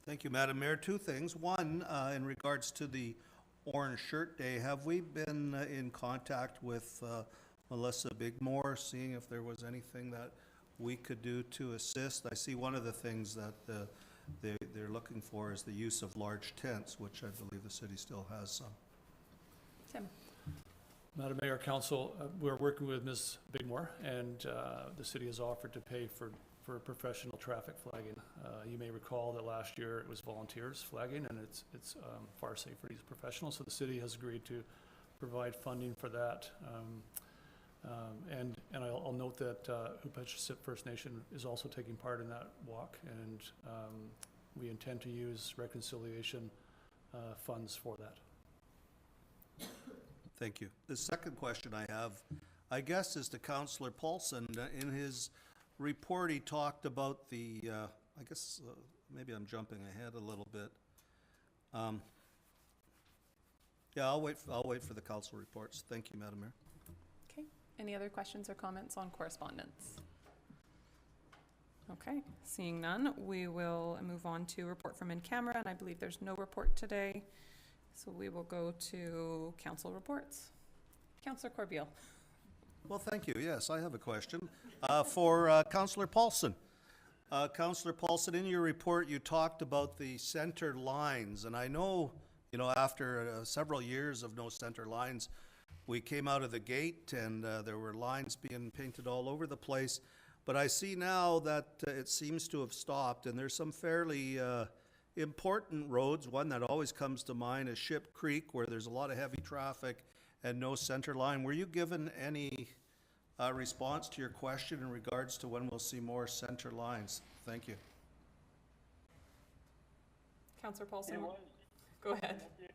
Thank you, Madam Mayor. 2 things. One, in regards to the Orange Shirt Day, have we been in contact with Melissa Bigmore, seeing if there was anything that we could do to assist? I see one of the things that they're looking for is the use of large tents, which I believe the city still has some. Tim. Madam Mayor, Council, we're working with Ms. Bigmore, and the city has offered to pay for professional traffic flagging. You may recall that last year it was volunteers flagging, and it's far safer to use professionals, so the city has agreed to provide funding for that. And I'll note that Hupachesett First Nation is also taking part in that walk, and we intend to use reconciliation funds for that. Thank you. The second question I have, I guess, is to Councillor Paulson. In his report, he talked about the, I guess, maybe I'm jumping ahead a little bit. Yeah, I'll wait for the council reports. Thank you, Madam Mayor. Okay, any other questions or comments on correspondence? Okay, seeing none, we will move on to report from in camera, and I believe there's no report today. So we will go to council reports. Councillor Corbeil. Well, thank you. Yes, I have a question for Councillor Paulson. Councillor Paulson, in your report, you talked about the center lines, and I know, you know, after several years of no center lines, we came out of the gate and there were lines being painted all over the place. But I see now that it seems to have stopped, and there's some fairly important roads. One that always comes to mind is Ship Creek, where there's a lot of heavy traffic and no center line. Were you given any response to your question in regards to when we'll see more center lines? Thank you. Councillor Paulson, It was, go ahead. it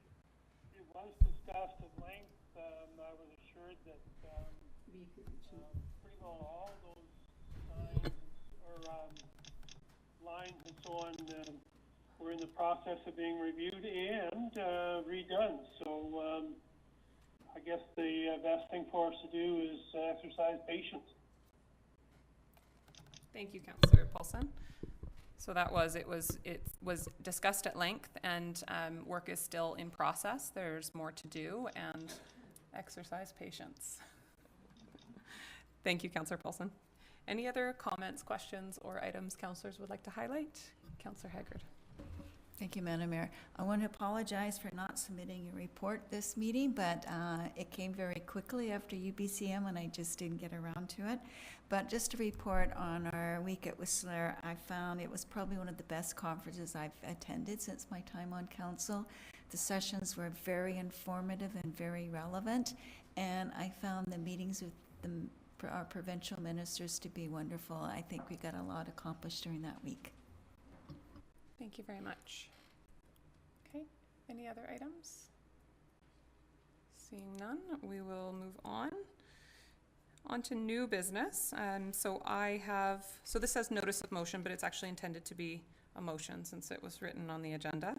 was discussed at length. I was assured that pretty well all those signs or lines and so on were in the process of being reviewed and redone. So I guess the best thing for us to do is exercise patience. Thank you, Councillor Paulson. So that was, it was discussed at length, and work is still in process. There's more to do, and exercise patience. Thank you, Councillor Paulson. Any other comments, questions, or items councillors would like to highlight? Councillor Haggard. Thank you, Madam Mayor. I want to apologize for not submitting a report this meeting, but it came very quickly after UBCM and I just didn't get around to it. But just to report on our week at Whistler, I found it was probably one of the best conferences I've attended since my time on council. The sessions were very informative and very relevant, and I found the meetings with our provincial ministers to be wonderful. I think we got a lot accomplished during that week. Thank you very much. Okay, any other items? Seeing none, we will move on. On to new business. So this says notice of motion, but it's actually intended to be a motion since it was written on the agenda.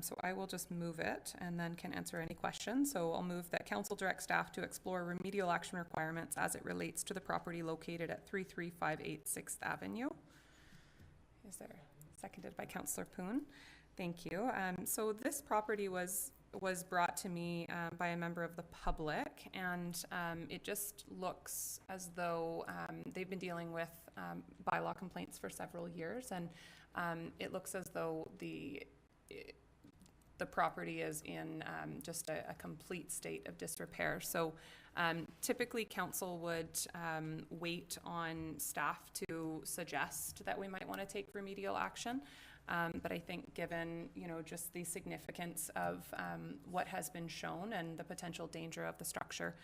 So I will just move it and then can answer any questions. So I'll move that council direct staff to explore remedial action requirements as it relates to the property located at 3358 6th Avenue. Is there? Seconded by Councillor Poon. Thank you. So this property was brought to me by a member of the public, and it just looks as though they've been dealing with bylaw complaints for several years, and it looks as though the property is in just a complete state of disrepair. So typically council would wait on staff to suggest that we might want to take remedial action. But I think given, just the significance of what has been shown and the potential danger of the structure,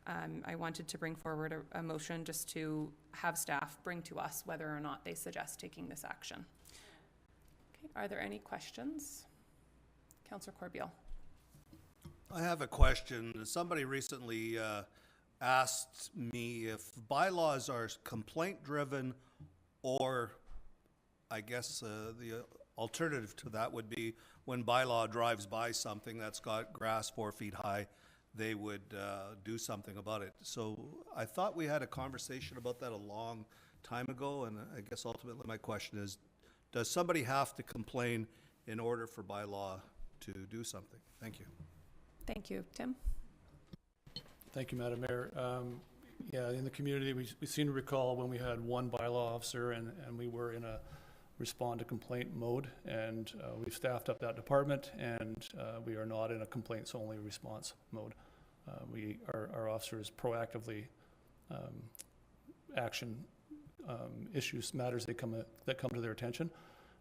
I wanted to bring forward a motion just to have staff bring to us whether or not they suggest taking this action. Okay, are there any questions? Councillor Corbeil. I have a question. Somebody recently asked me if bylaws are complaint-driven, or I guess the alternative to that would be when bylaw drives by something that's got grass 4 feet high, they would do something about it. So I thought we had a conversation about that a long time ago, and I guess ultimately my question is, does somebody have to complain in order for bylaw to do something? Thank you. Thank you. Tim? Thank you, Madam Mayor. Yeah, in the community, we seem to recall when we had one bylaw officer and we were in a respond to complaint mode, and we've staffed up that department, and we are not in a complaints only response mode. Our officers proactively action issues, matters that come to their attention,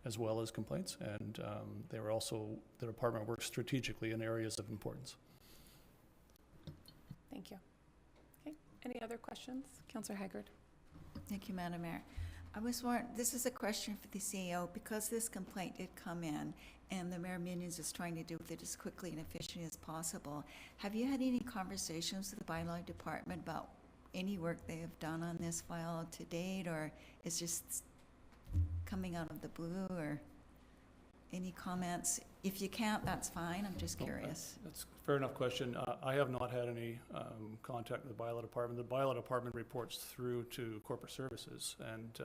as well as complaints, and the department works strategically in areas of importance. Thank you. Okay, Any other questions? Councillor Haggard. Thank you, Madam Mayor. I was wondering, this is a question for the CEO, because this complaint did come in, and the Mayor Minions is trying to deal with it as quickly and efficiently as possible. Have you had any conversations with the Bylaw Department about any work they have done on this file to date, or is just coming out of the blue, or any comments? If you can't, that's fine, I'm just curious. That's a fair enough question. I have not had any contact with the Bylaw Department. The Bylaw Department reports through to Corporate Services, and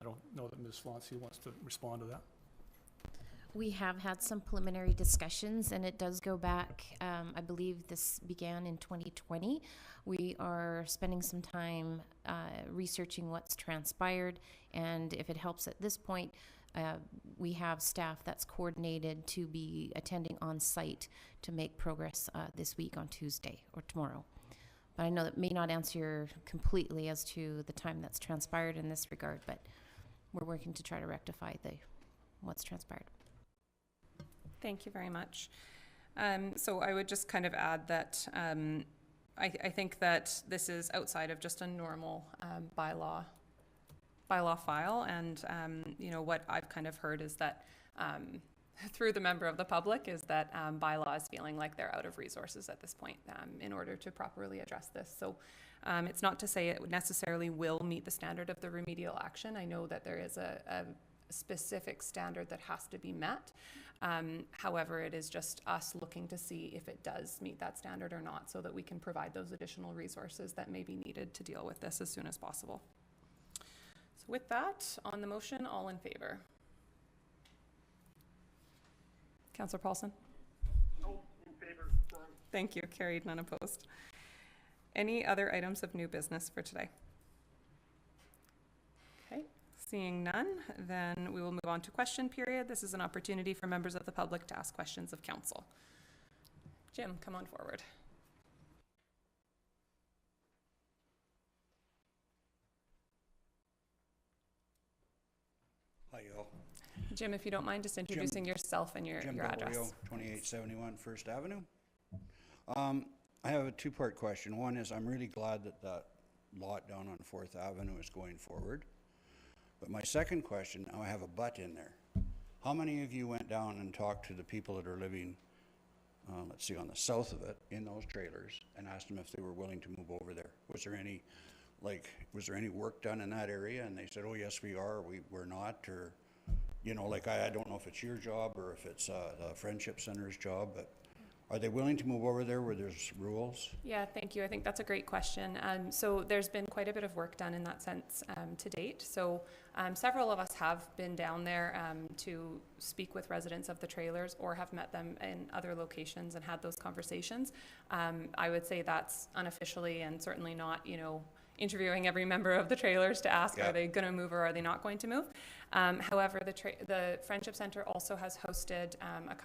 I don't know that Ms. Floncy wants to respond to that. We have had some preliminary discussions, and it does go back, I believe this began in 2020. We are spending some time researching what's transpired, and if it helps at this point, we have staff that's coordinated to be attending on site to make progress this week on Tuesday or tomorrow. But I know that may not answer completely as to the time that's transpired in this regard, but we're working to try to rectify what's transpired. Thank you very much. So I would just kind of add that I think that this is outside of just a normal bylaw file, and you know, what I've kind of heard is that through the member of the public is that Bylaw is feeling like they're out of resources at this point in order to properly address this. So it's not to say it necessarily will meet the standard of the remedial action. I know that there is a specific standard that has to be met. However, it is just us looking to see if it does meet that standard or not, so that we can provide those additional resources that may be needed to deal with this as soon as possible. So with that, on the motion, all in favor? Councillor Paulson? No, in favor, sorry. Thank you. Carried, none opposed. Any other items of new business for today? Okay, seeing none, then we will move on to question period. This is an opportunity for members of the public to ask questions of council. Jim, come on forward. Hi, y'all. Jim, if you don't mind just introducing yourself and your address. Jim 2871 First Avenue. I have a two-part question. One is, I'm really glad that that lot down on 4th Avenue is going forward. But my second question, I have a but in there. How many of you went down and talked to the people that are living, let's see, on the south of it, in those trailers, and asked them if they were willing to move over there? Was there any, was there any work done in that area? And they said, oh, yes, we are, we're not, or, you know, like, I don't know if it's your job or if it's the Friendship Center's job, but are they willing to move over there where there's rules? Yeah, thank you. I think that's a great question. So there's been quite a bit of work done in that sense to date. So several of us have been down there to speak with residents of the trailers or have met them in other locations and had those conversations. I would say that's unofficially and certainly not, you know, interviewing every member of the trailers to ask, are they going to move or are they not going to move? However, the Friendship Center also has hosted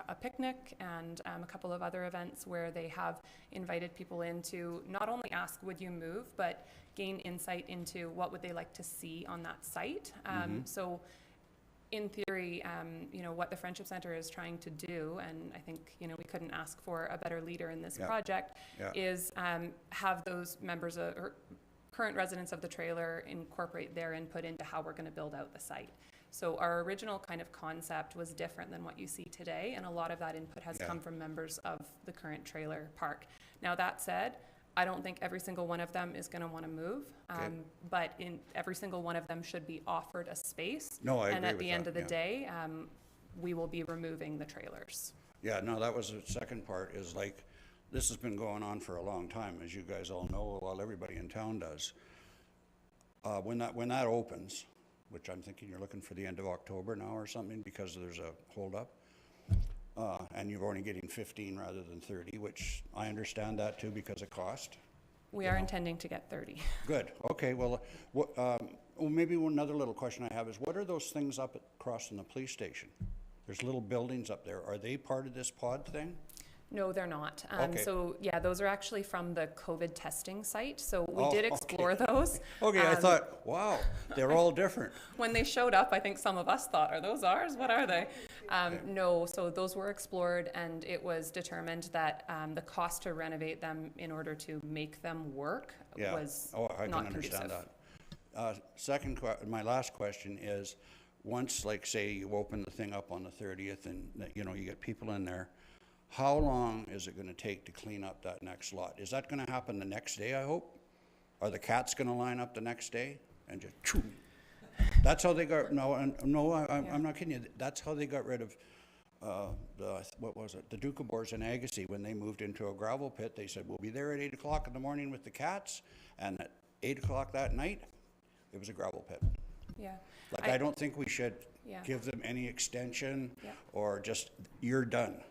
a picnic and a couple of other events where they have invited people in to not only ask, would you move, but gain insight into what would they like to see on that site. So in theory, you know, what the Friendship Center is trying to do, and I think, you know, we couldn't ask for a better leader in this project, is have those members or current residents of the trailer incorporate their input into how we're going to build out the site. So our original kind of concept was different than what you see today, and a lot of that input has come from members of the current trailer park. Now that said, I don't think every single one of them is going to want to move, but in every single one of them should be offered a space. No, I agree and at with the end that, of the day, we will be removing the trailers. Yeah, no, that was the second part, is like, this has been going on for a long time, as you guys all know, well, everybody in town does. When that opens, which I'm thinking you're looking for the end of October now or something because there's a holdup, and you're only getting 15 rather than 30, which I understand that too because of cost. We are intending to get 30. Good. Okay. Well, maybe another little question I have is, what are those things up across from the police station? There's little buildings up there. Are they part of this pod thing? No, they're not. Okay. So, yeah, those are actually from the COVID testing site. So we Oh, did okay. explore those. Okay, I thought, wow, they're all different. When they showed up, I think some of us thought, are those ours? What are they? No, so those were explored, and it was determined that the cost to renovate them in order to make them work was I not can conducive. understand that. My last question is, once, like, say, you open the thing up on the 30th and, you know, you get people in there, how long is it gonna take to clean up that next lot? Is that gonna happen the next day, I hope? Are the cats gonna line up the next day and just choo? That's how they got, I'm not kidding you, that's how they got rid of, what was it? The Ducabors in Agassiz. When they moved into a gravel pit, they said, we'll be there at 8 o'clock in the morning with the cats, and at 8 o'clock that night, it was a gravel pit. Yeah. Like, I don't think we should Yeah. give them any extension Yeah. or just, you're done.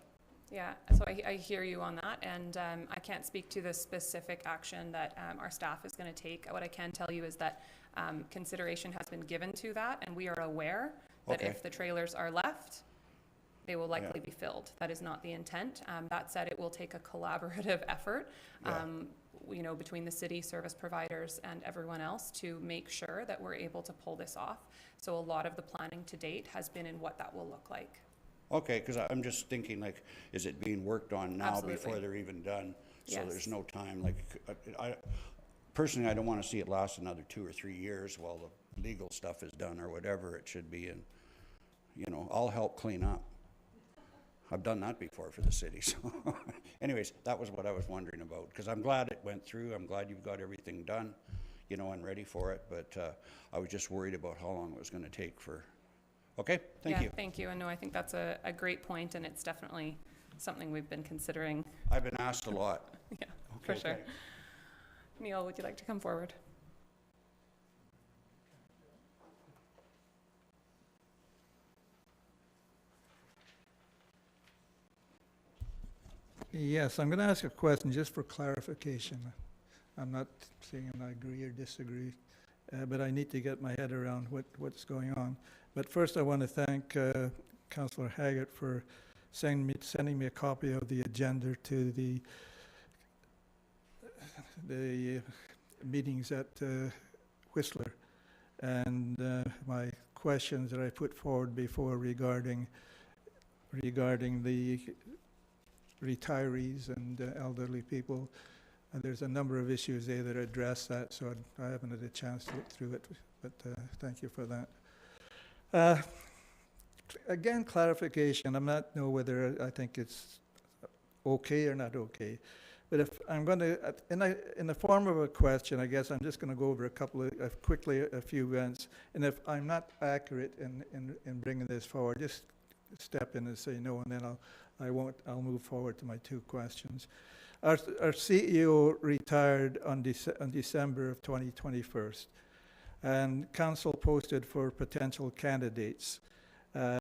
Yeah, so I hear you on that, and I can't speak to the specific action that our staff is going to take. What I can tell you is that consideration has been given to that, and we are aware that Okay. if the trailers are left, they will likely be filled. That is not the intent. That said, it will take a collaborative effort, you know, between the city, service providers, and everyone else to make sure that we're able to pull this off. So a lot of the planning to date has been in what that will look like. Okay, because I'm just thinking, like, is it being worked on now Absolutely. before they're even done? So Yes. there's no time, like, personally, I don't want to see it last another 2 or 3 years while the legal stuff is done or whatever it should be, and, you know, I'll help clean up. I've done that before for the city, so anyways, that was what I was wondering about, because I'm glad it went through, I'm glad you've got everything done, you know, and ready for it, but I was just worried about how long it was going to take for. Okay, thank you. Thank you. And no, I think that's a great point, and it's definitely something we've been considering. I've been asked a lot. Yeah, for Okay, sure. thanks. Neil, would you like to come forward? Yes, I'm going to ask a question just for clarification. I'm not saying I agree or disagree, but I need to get my head around what's going on. But first, I want to thank Councillor Haggart for sending me a copy of the agenda to the meetings at Whistler, and my questions that I put forward before regarding the retirees and elderly people. And there's a number of issues there that address that, so I haven't had a chance to look through it, but thank you for that. Again, clarification. I'm not know whether I think it's okay or not okay, but if I'm going to, in the form of a question, I guess I'm just going to go over a couple of quickly a few events, and if I'm not accurate in bringing this forward, just step in and say no, and then I'll move forward to my two questions. Our CEO retired on December of 2021, and Council posted for potential candidates.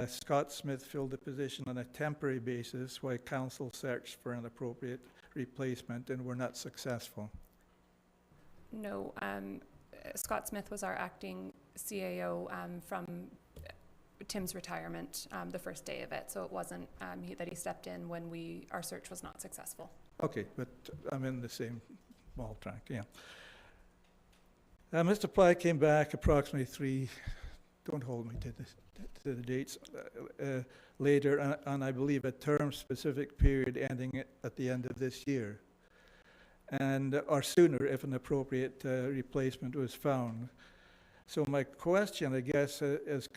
Scott Smith filled the position on a temporary basis while Council searched for an appropriate replacement and were not successful. No, Scott Smith was our acting CAO from Tim's retirement, the first day of it, so it wasn't that he stepped in when our search was not successful. Okay, but I'm in the same ball track, yeah. Mr. Ply came back approximately don't hold me to the dates, later, and I believe a term-specific period ending at the end of this year, or sooner if an appropriate replacement was found. So my question, I guess, is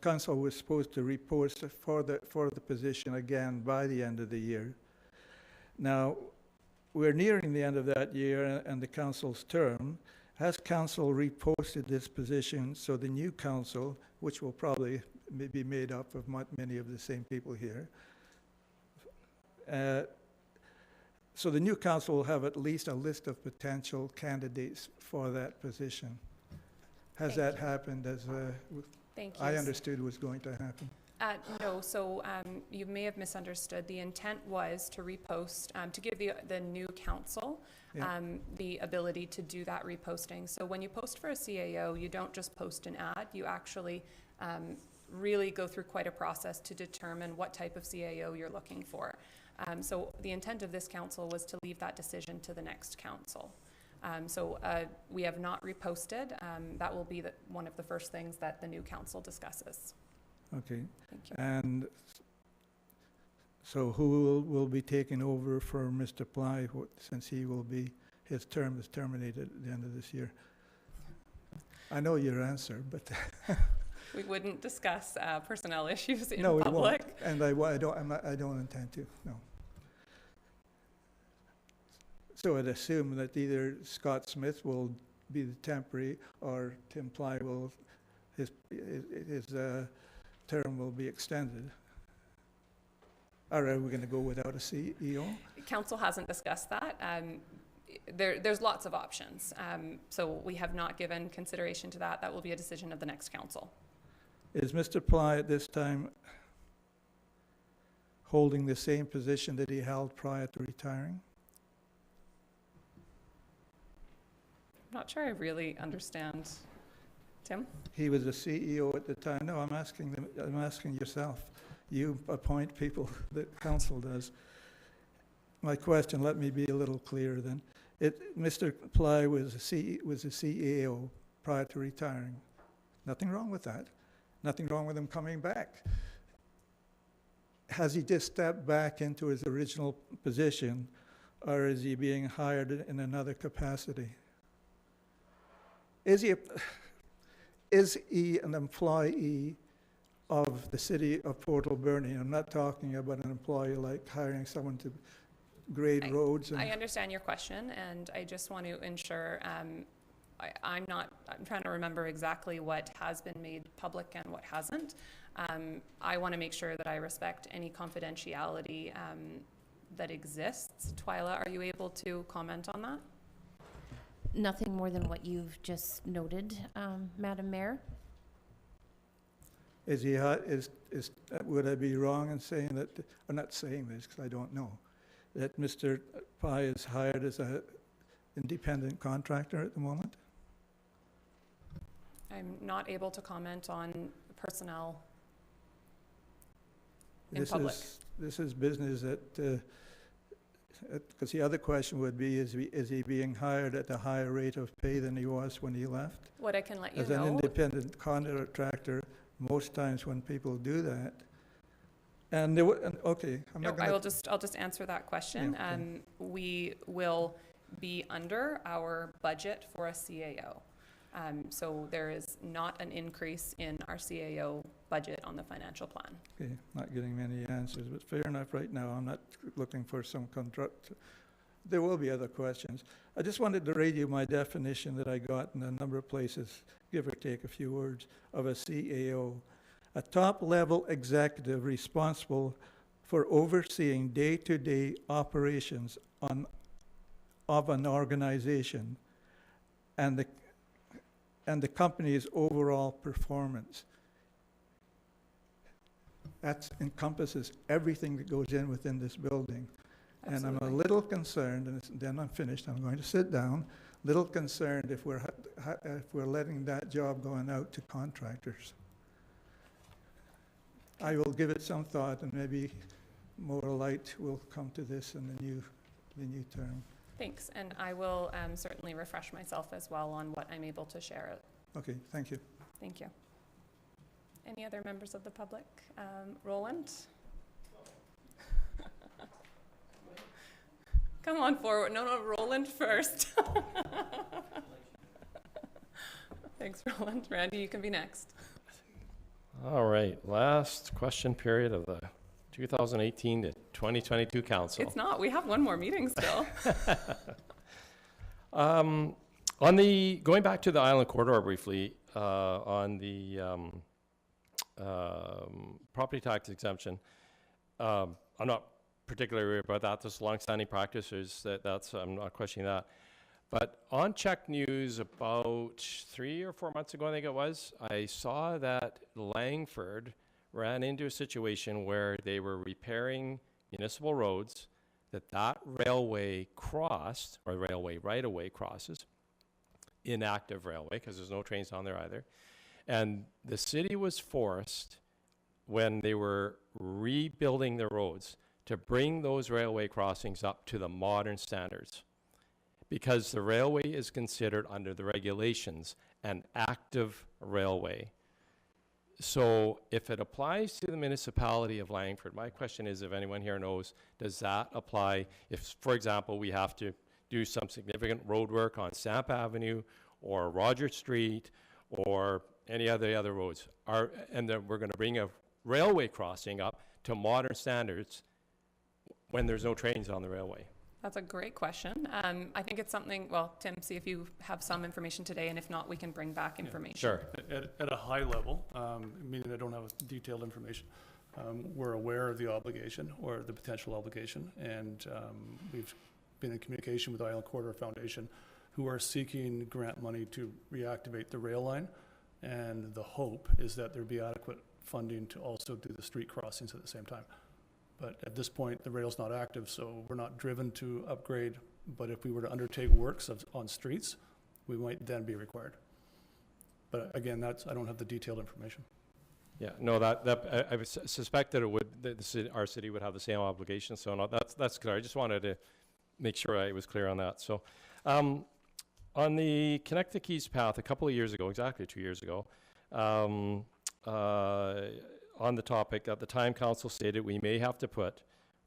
Council was supposed to repost for the position again by the end of the year. Now, we're nearing the end of that year and the Council's term. Has Council reposted this position so the new Council, which will probably be made up of many of the same people here, so the new Council will have at least a list of potential candidates for that position? Has that happened as Thank you. I understood was going to happen? No, so you may have misunderstood. The intent was to repost, to give the new council the ability to do that reposting. So when you post for a CAO, you don't just post an ad, you actually really go through quite a process to determine what type of CAO you're looking for. So the intent of this council was to leave that decision to the next council. We have not reposted. That will be one of the first things that the new council discusses. Okay. Thank you. And so who will be taking over for Mr. Ply since his term is terminated at the end of this year? I know your answer, but We wouldn't discuss personnel issues in no, public. we won't. And I don't intend to. No. So I'd assume that either Scott Smith will be the temporary, or Tim Ply will his term will be extended. Or are we going to go without a CEO? Council hasn't discussed that. There's lots of options. So we have not given consideration to that. That will be a decision of the next council. Is Mr. Ply at this time holding the same position that he held prior to retiring? I'm not sure I really understand. Tim? He was a CEO at the time. No, I'm asking yourself. You appoint people, the council does. My question, let me be a little clearer then. Mr. Ply was a CEO prior to retiring. Nothing wrong with that. Nothing wrong with him coming back. Has he just stepped back into his original position, or is he being hired in another capacity? Is he an employee of the city of Port Alberni? I'm not talking about an employee like hiring someone to grade roads. I understand your question, and I just want to ensure, I'm trying to remember exactly what has been made public and what hasn't. I want to make sure that I respect any confidentiality that exists. Twyla, are you able to comment on that? Nothing more than what you've just noted, Madam Mayor. Would I be wrong in saying that, I'm not saying this because I don't know, that Mr. Pye is hired as an independent contractor at the moment? I'm not able to comment on personnel in public. This is business that, because the other question would be, is he being hired at a higher rate of pay than he was when he left? What I can let you As know. an independent contractor, most times when people do that, and okay, I'm not going to... I'll just answer that question. Yeah, okay. We will be under our budget for a CAO. So there is not an increase in our CAO budget on the financial plan. Okay, not getting many answers, but fair enough right now. I'm not looking for some contract. There will be other questions. I just wanted to read you my definition that I got in a number of places, give or take a few words, of a CAO. A top-level executive responsible for overseeing day-to-day operations of an organization and the company's overall performance. That encompasses everything that goes in within this building. Absolutely. And I'm a little concerned, and then I'm finished, I'm going to sit down, little concerned if we're letting that job going out to contractors. I will give it some thought, and maybe more light will come to this in the new term. Thanks, and I will certainly refresh myself as well on what I'm able to share. Okay, thank you. Thank you. Any other members of the public? Roland? Come on forward. No, Roland first. Thanks, Roland. Randy, you can be next. All right, last question period of the 2018 to 2022 council. It's not. We have one more meeting still. Going back to the Island Corridor briefly, on the property tax exemption, I'm not particularly worried about that. There's long-standing practices I'm not questioning that. But on Czech News about 3 or 4 months ago, I think it was, I saw that Langford ran into a situation where they were repairing municipal roads, that railway crossed, or railway right-of-way crosses, inactive railway, because there's no trains on there either. And the city was forced, when they were rebuilding the roads, to bring those railway crossings up to the modern standards, because the railway is considered under the regulations an active railway. So if it applies to the municipality of Langford, my question is, if anyone here knows, does that apply if, for example, we have to do some significant road work on Sept Avenue or Roger Street or any other roads, and then we're going to bring a railway crossing up to modern standards when there's no trains on the railway? That's a great question. I think it's something, well, Tim, see if you have some information today, and if not, we can bring back information. Sure. At a high level, meaning I don't have detailed information, we're aware of the obligation or the potential obligation, and we've been in communication with the Island Corridor Foundation, who are seeking grant money to reactivate the rail line, and the hope is that there'd be adequate funding to also do the street crossings at the same time. But at this point, the rail's not active, so we're not driven to upgrade. But if we were to undertake works on streets, we might then be required. But again, I don't have the detailed information. Yeah, no, I suspect that it would, our city would have the same obligation. So no, that's clear. I just wanted to make sure I was clear on that. So on the Connect the Keys path, a couple of years ago, exactly 2 years ago, on the topic, at the time, Council stated we may have to put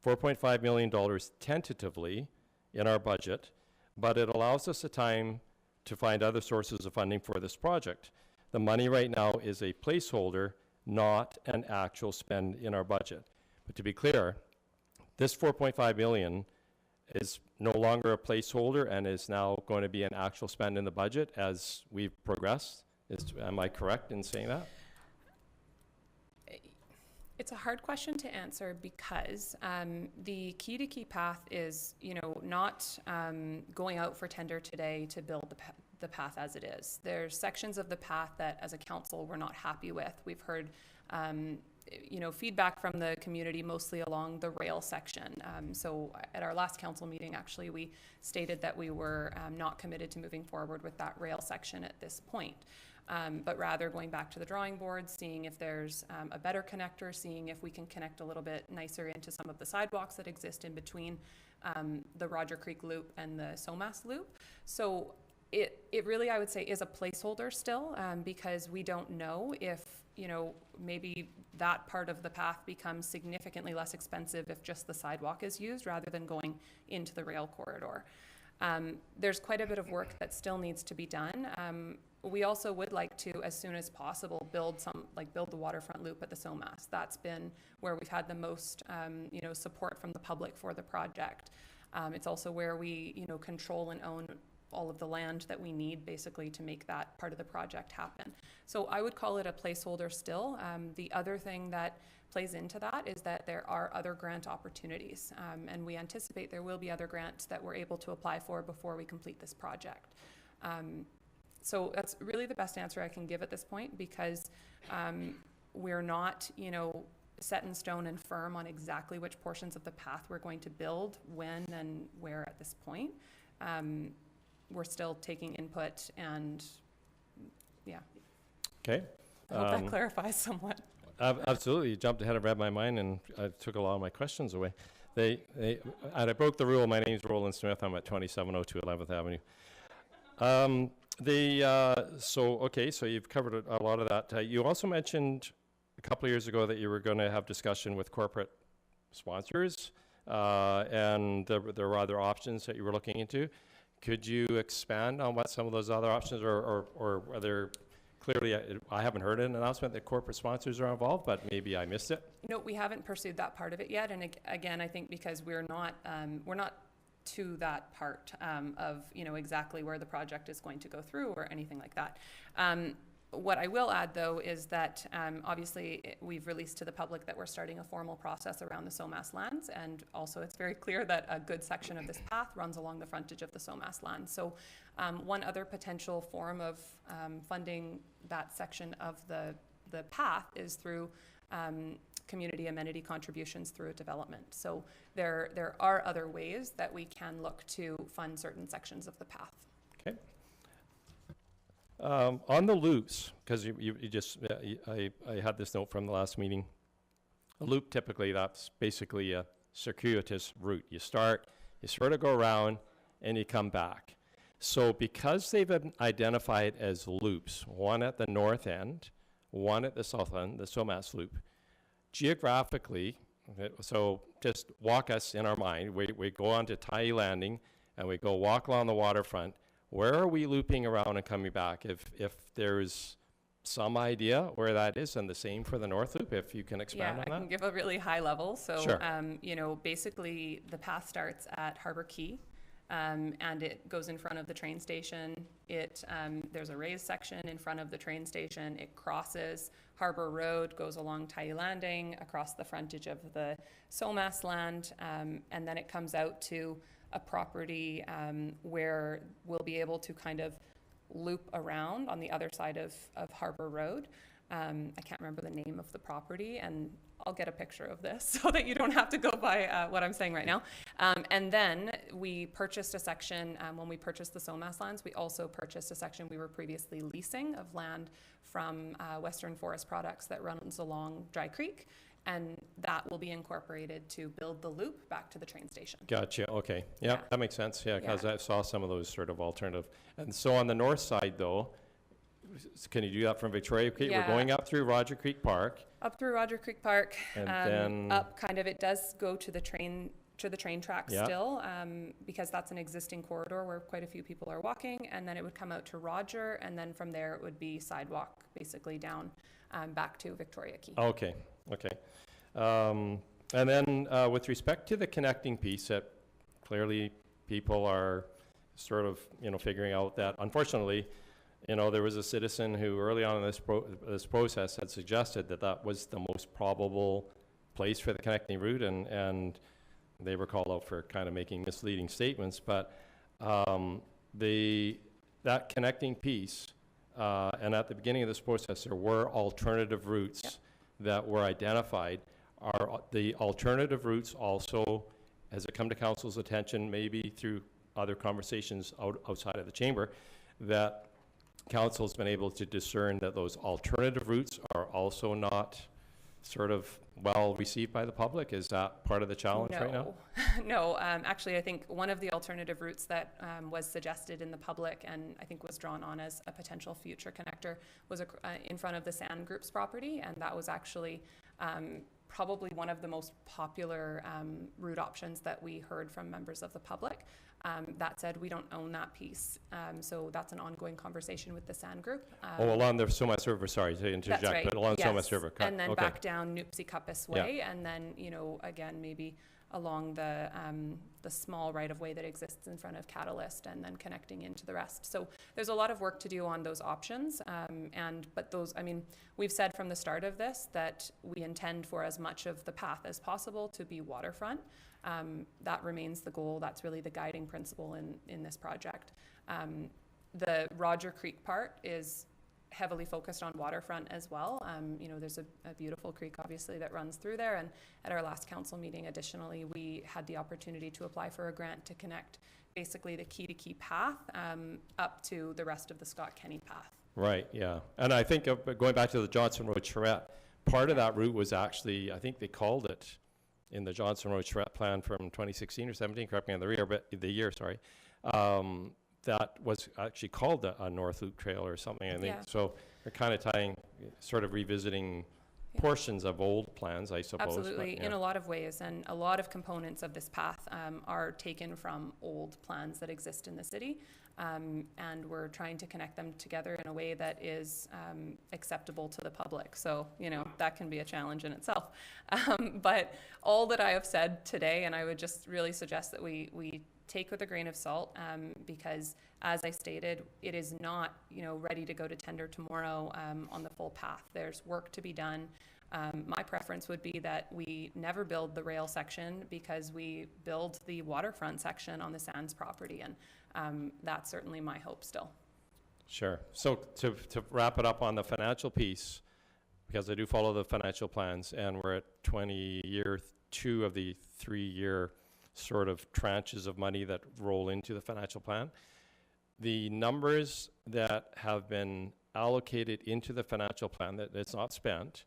$4.5 million tentatively in our budget, but it allows us the time to find other sources of funding for this project. The money right now is a placeholder, not an actual spend in our budget. But to be clear, this $4.5 million is no longer a placeholder and is now going to be an actual spend in the budget as we've progressed. Am I correct in saying that? It's a hard question to answer because the key to key path is, not going out for tender today to build the path as it is. There's sections of the path that, as a council, we're not happy with. We've heard, feedback from the community, mostly along the rail section. So at our last council meeting, actually, we stated that we were not committed to moving forward with that rail section at this point. But rather going back to the drawing board, seeing if there's a better connector, seeing if we can connect a little bit nicer into some of the sidewalks that exist in between the Roger Creek Loop and the Somas Loop. So it really, I would say, is a placeholder still, because we don't know if, maybe that part of the path becomes significantly less expensive if just the sidewalk is used rather than going into the rail corridor. There's quite a bit of work that still needs to be done. We also would like to, as soon as possible, build the waterfront loop at the Somas. That's been where we've had the most, support from the public for the project. It's also where we, control and own all of the land that we need, basically, to make that part of the project happen. So I would call it a placeholder still. The other thing that plays into that is that there are other grant opportunities, and we anticipate there will be other grants that we're able to apply for before we complete this project. So that's really the best answer I can give at this point, because we're not, set in stone and firm on exactly which portions of the path we're going to build, when and where at this point. We're still taking input, and yeah. Okay. I hope that clarifies somewhat. Absolutely. You jumped ahead and read my mind, and I took a lot of my questions away. And I broke the rule. My name's Roland Smith. I'm at 2702 11th Avenue. So you've covered a lot of that. You also mentioned a couple of years ago that you were going to have discussion with corporate sponsors, and there were other options that you were looking into. Could you expand on what some of those other options are, or whether clearly I haven't heard an announcement that corporate sponsors are involved, but maybe I missed it? No, we haven't pursued that part of it yet, and again, I think because we're not to that part of exactly where the project is going to go through or anything like that. What I will add, though, is that obviously we've released to the public that we're starting a formal process around the Somas lands, and also it's very clear that a good section of this path runs along the frontage of the Somas land. So one other potential form of funding that section of the path is through community amenity contributions through a development. So there are other ways that we can look to fund certain sections of the path. Okay. On the loops, because you just, I had this note from the last meeting. A loop, typically, that's basically a circuitous route. You start, you sort of go around, and you come back. So because they've been identified as loops, one at the north end, one at the south end, the Somas loop, geographically, so just walk us in our mind. We go on to Tai Landing, and we go walk along the waterfront. Where are we looping around and coming back? If there's some idea where that is, and the same for the North Loop, if you can expand on that? I can give a really high level. So, Sure. you know, basically the path starts at Harbor Quay, and it goes in front of the train station. There's a raised section in front of the train station. It crosses Harbor Road, goes along Tai Landing, across the frontage of the Somas land, and then it comes out to a property where we'll be able to kind of loop around on the other side of Harbor Road. I can't remember the name of the property, and I'll get a picture of this so that you don't have to go by what I'm saying right now. And then we purchased a section, when we purchased the Somas lands, we also purchased a section we were previously leasing of land from Western Forest Products that runs along Dry Creek. And that will be incorporated to build the loop back to the train station. Gotcha, okay. Yeah, that makes sense, yeah, because Yeah. I saw some of those sort of alternative. And so on the north side, though, can you do that from Victoria Creek? Yeah. We're going up through Roger Creek Park. Up through Roger Creek Park, And then- up kind of, it does go to the train tracks Yeah. still, because that's an existing corridor where quite a few people are walking, and then it would come out to Roger, and then from there it would be sidewalk basically down back to Victoria Quay. Okay, okay. And then with respect to the connecting piece, that clearly people are sort of, you know, figuring out that, unfortunately, you know, there was a citizen who early on in this process had suggested that that was the most probable place for the connecting route, and they were called out for kind of making misleading statements, but that connecting piece, and at the beginning of this process, there were alternative routes that were identified. Are the alternative routes also, has it come to council's attention, maybe through other conversations outside of the chamber, that council's been able to discern that those alternative routes are also not sort of well received by the public? Is that part of the challenge right now? No, actually, I think one of the alternative routes that was suggested in the public, and I think was drawn on as a potential future connector, was in front of the Sand Group's property, and that was actually probably one of the most popular route options that we heard from members of the public. That said, we don't own that piece, so that's an ongoing conversation with the Sand Group. Along the Somas River, sorry to interject, That's right. but along Yes. Somas River. And then okay. back down Noopsy-Cuppus Way, and then, you know, again, maybe along the small right-of-way that exists in front of Catalyst, and then connecting into the rest. So there's a lot of work to do on those options, but those, I mean, we've said from the start of this that we intend for as much of the path as possible to be waterfront. That remains the goal. That's really the guiding principle in this project. The Roger Creek part is heavily focused on waterfront as well. You know, there's a beautiful creek obviously that runs through there, and at our last council meeting, additionally, we had the opportunity to apply for a grant to connect basically the key-to-key path up to the rest of the Scott Kenny path. Right, yeah. And I think going back to the Johnson Road Charette, part of that route was actually, I think they called it in the Johnson Road Charette plan from 2016 or 17, correct me on the year, sorry. That was actually called a North Loop Trail or something, I think. Yeah. So they're kind of tying, sort of revisiting portions of old plans, I suppose. Absolutely, but, in a lot of ways, and a lot of components of this path are taken from old plans that exist in the city, and we're trying to connect them together in a way that is acceptable to the public. So, you know, that can be a challenge in itself. But all that I have said today, and I would just really suggest that we take with a grain of salt, because as I stated, it is not, you know, ready to go to tender tomorrow on the full path. There's work to be done. My preference would be that we never build the rail section, because we build the waterfront section on the Sands property, and that's certainly my hope still. Sure. So to wrap it up on the financial piece, because I do follow the financial plans, and we're at 20-year 2 of the 3-year sort of tranches of money that roll into the financial plan. the numbers that have been allocated into the financial plan that it's not spent,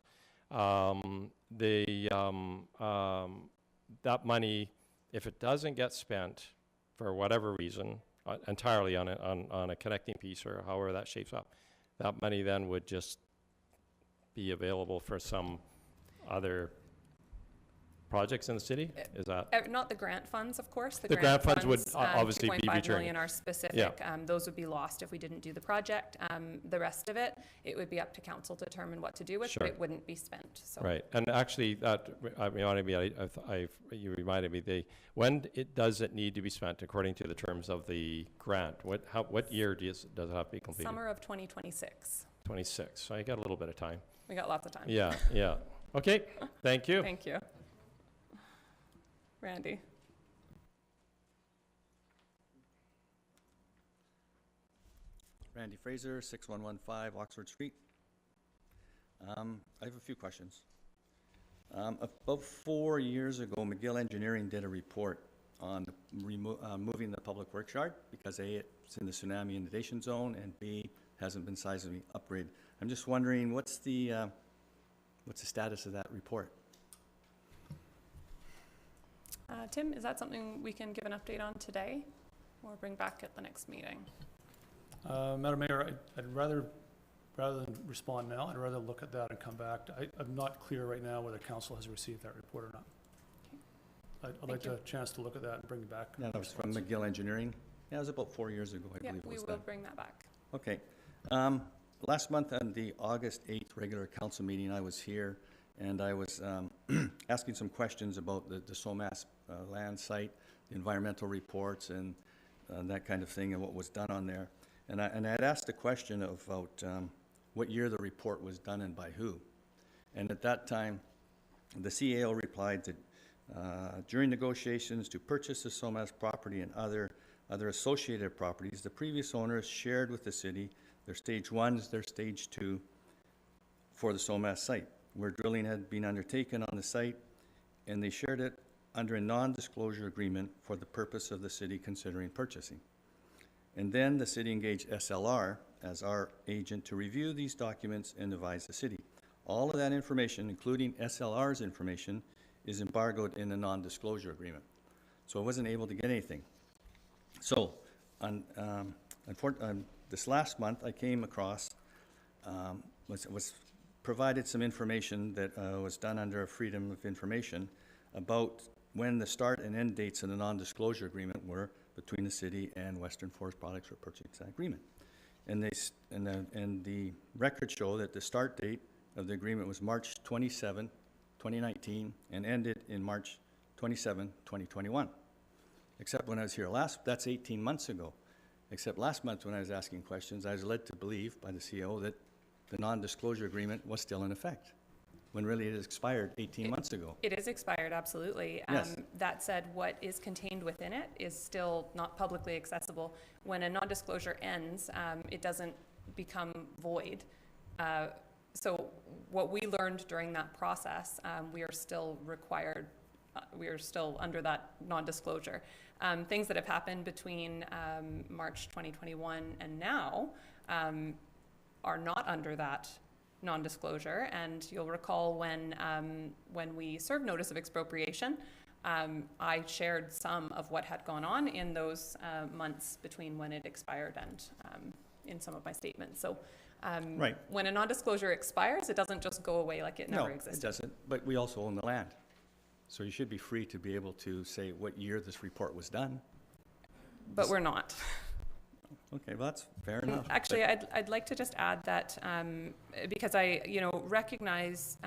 that money, if it doesn't get spent for whatever reason, entirely on a connecting piece or however that shapes up, that money then would just be available for some other projects in the city? Is that? Not the grant funds, of course. The grant funds would obviously be 2.5 returning. million are specific. Yeah. Those would be lost if we didn't do the project. The rest of it, it would be up to council to determine what to do with, Sure. but it wouldn't be spent. So. Right, and actually, that you reminded me. When does it need to be spent according to the terms of the grant? What year does it have to be completed? Summer of 2026. 26. So I got a little bit of time. We got lots of time. Yeah, yeah. Okay, thank you. Thank you. Randy. Randy Fraser, 6115 Oxford Street. I have a few questions. About 4 years ago, McGill Engineering did a report on moving the public works yard because A, it's in the tsunami inundation zone, and B, hasn't been seismically upgraded. I'm just wondering, what's the status of that report? Tim, is that something we can give an update on today or bring back at the next meeting? Madam Mayor, I'd rather than respond now, I'd rather look at that and come back. I'm not clear right now whether council has received that report or not. I'd like a chance to look at that and bring it back. Yeah, that was from McGill Engineering. Yeah, it was about 4 years ago, I believe it was. Yeah, we will bring that back. Okay. Last month on the August 8th regular council meeting, I was here and I was asking some questions about the SOMAS land site, the environmental reports and that kind of thing and what was done on there. And I had asked a question about what year the report was done and by who. And at that time, the CAO replied that during negotiations to purchase the SOMAS property and other associated properties, the previous owners shared with the city their stage 1s, their stage 2 for the SOMAS site, where drilling had been undertaken on the site, and they shared it under a non-disclosure agreement for the purpose of the city considering purchasing. And then the city engaged SLR as our agent to review these documents and advise the city. All of that information, including SLR's information, is embargoed in the non-disclosure agreement. So I wasn't able to get anything. So this last month, I came across, was provided some information that was done under a Freedom of Information about when the start and end dates of the non-disclosure agreement were between the city and Western Forest Products for purchasing that agreement. And the records show that the start date of the agreement was March 27, 2019, and ended in March 27, 2021. Except when I was here that's 18 months ago. Except last month when I was asking questions, I was led to believe by the CEO that the non-disclosure agreement was still in effect, when really it expired 18 months ago. It is expired, absolutely. Yes. That said, what is contained within it is still not publicly accessible. When a non-disclosure ends, it doesn't become void. So what we learned during that process, we are still required, we are still under that non-disclosure. Things that have happened between March 2021 and now are not under that non-disclosure, and you'll recall when we served notice of expropriation, I shared some of what had gone on in those months between when it expired and in some of my statements. So right. When a non-disclosure expires, it doesn't just go away like it never existed. No, it doesn't, but we also own the land. So you should be free to be able to say what year this report was done. But we're not. Okay, well, that's fair enough. Actually, I'd like to just add that because I recognize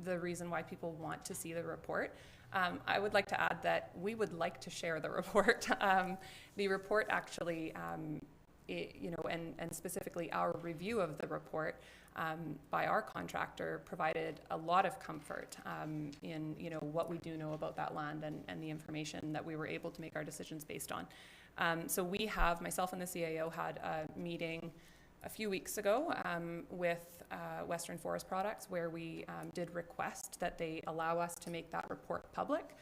the reason why people want to see the report. I would like to add that we would like to share the report. The report actually, and specifically our review of the report by our contractor provided a lot of comfort in what we do know about that land and the information that we were able to make our decisions based on. So we have, myself and the CAO had a meeting a few weeks ago with Western Forest Products where we did request that they allow us to make that report public.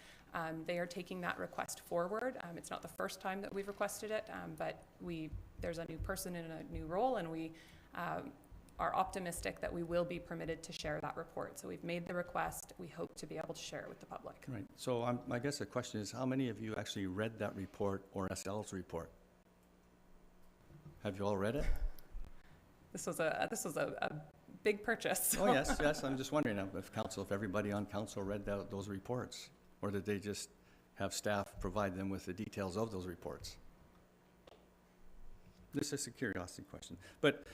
They are taking that request forward. It's not the first time that we've requested it, but we there's a new person in a new role, and we are optimistic that we will be permitted to share that report. So we've made the request. We hope to be able to share it with the public. Right. So I guess the question is, how many of you actually read that report or SL's report? Have you all read it? This was a big purchase. Oh, yes, yes. I'm just wondering if everybody on council read those reports, or did they just have staff provide them with the details of those reports? This is a curiosity question. But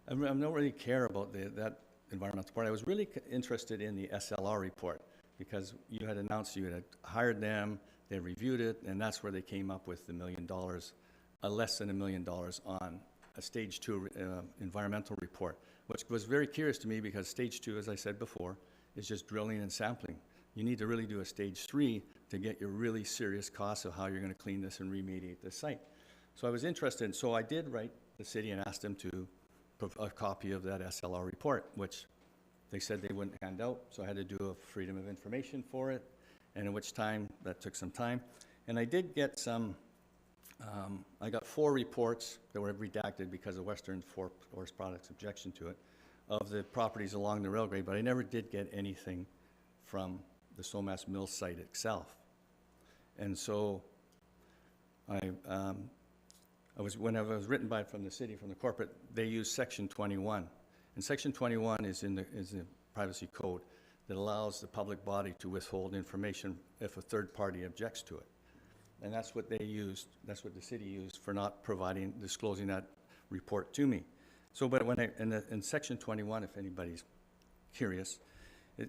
I don't really care about that environmental report. I was really interested in the SLR report, because you had announced you had hired them, they reviewed it, and that's where they came up with the $1 million, less than $1 million on a stage 2 environmental report, which was very curious to me, because stage 2, as I said before, is just drilling and sampling. You need to really do a stage 3 to get your really serious costs of how you're going to clean this and remediate this site. So I was interested, so I did write the city and asked them to a copy of that SLR report, which they said they wouldn't hand out, so I had to do a freedom of information for it, and in which time, that took some time. And I did get some, I got 4 reports that were redacted because of Western Forest Products' objection to it, of the properties along the railway, but I never did get anything from the Somas Mill site itself. And so when I was written by from the city, from the corporate, they use Section 21. And Section 21 is in the privacy code that allows the public body to withhold information if a third party objects to it. And that's what they used, that's what the city used for not disclosing that report to me. So, but in Section 21, if anybody's curious,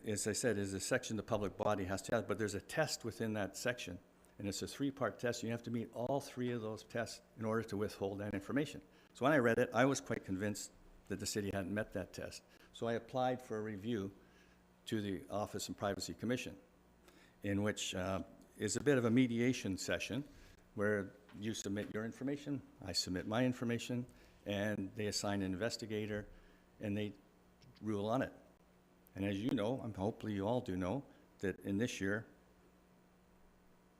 as I said, is a section the public body has to have, but there's a test within that section. And it's a 3-part test. You have to meet all 3 of those tests in order to withhold that information. So when I read it, I was quite convinced that the city hadn't met that test. So I applied for a review to the Office and Privacy Commission, in which is a bit of a mediation session where you submit your information, I submit my information, and they assign an investigator, and they rule on it. And as you know, and hopefully you all do know, that in this year,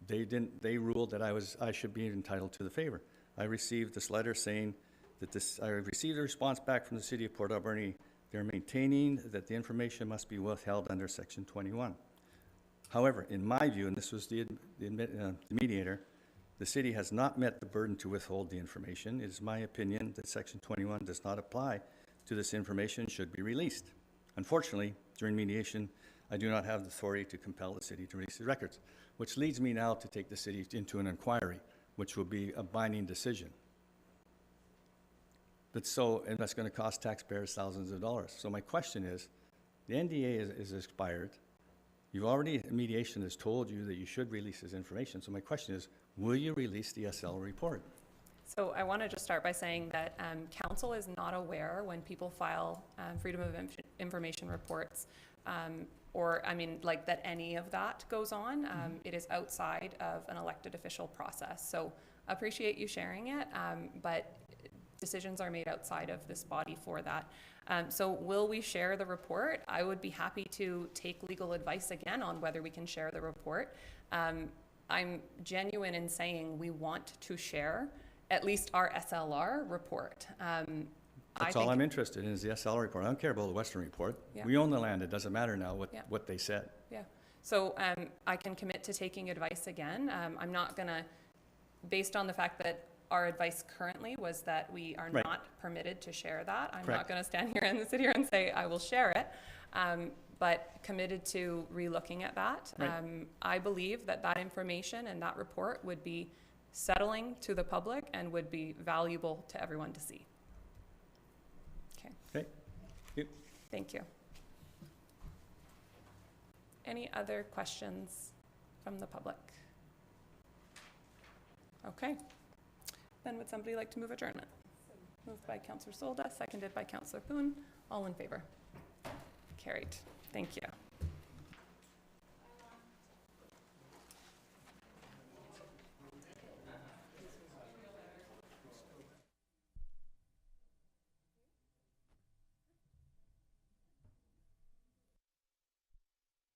they ruled that I should be entitled to the favor. I received this letter saying that I received a response back from the city of Port Alberni. They're maintaining that the information must be withheld under Section 21. However, in my view, and this was the mediator, the city has not met the burden to withhold the information. It is my opinion that Section 21 does not apply to this information, should be released. Unfortunately, during mediation, I do not have the authority to compel the city to release the records, which leads me now to take the city into an inquiry, which will be a binding decision. And that's going to cost taxpayers thousands of dollars. So my question is, the NDA is expired. Mediation has told you that you should release this information. So my question is, will you release the SL report? So I want to just start by saying that Council is not aware when people file Freedom of Information reports, that any of that goes on. It is outside of an elected official process. So appreciate you sharing it, but decisions are made outside of this body for that. So will we share the report? I would be happy to take legal advice again on whether we can share the report. I'm genuine in saying we want to share at least our SLR report. That's all I'm interested in, is the SLR report. I don't care about the Western report. Yeah. We own the land. It doesn't matter now what they said. Yeah. So I can commit to taking advice again. I'm not going to, based on the fact that our advice currently was that we are Right. not permitted to share that. I'm Correct. not going to stand here and sit here and say I will share it, but committed to relooking at that. Right. I believe that that information and that report would be settling to the public and would be valuable to everyone to see. Okay. Okay. Thank you. Any other questions from the public? Okay. Then would somebody like to move adjournment? Moved by Councillor Solda, seconded by Councillor Poon. All in favor? Carried. Thank you.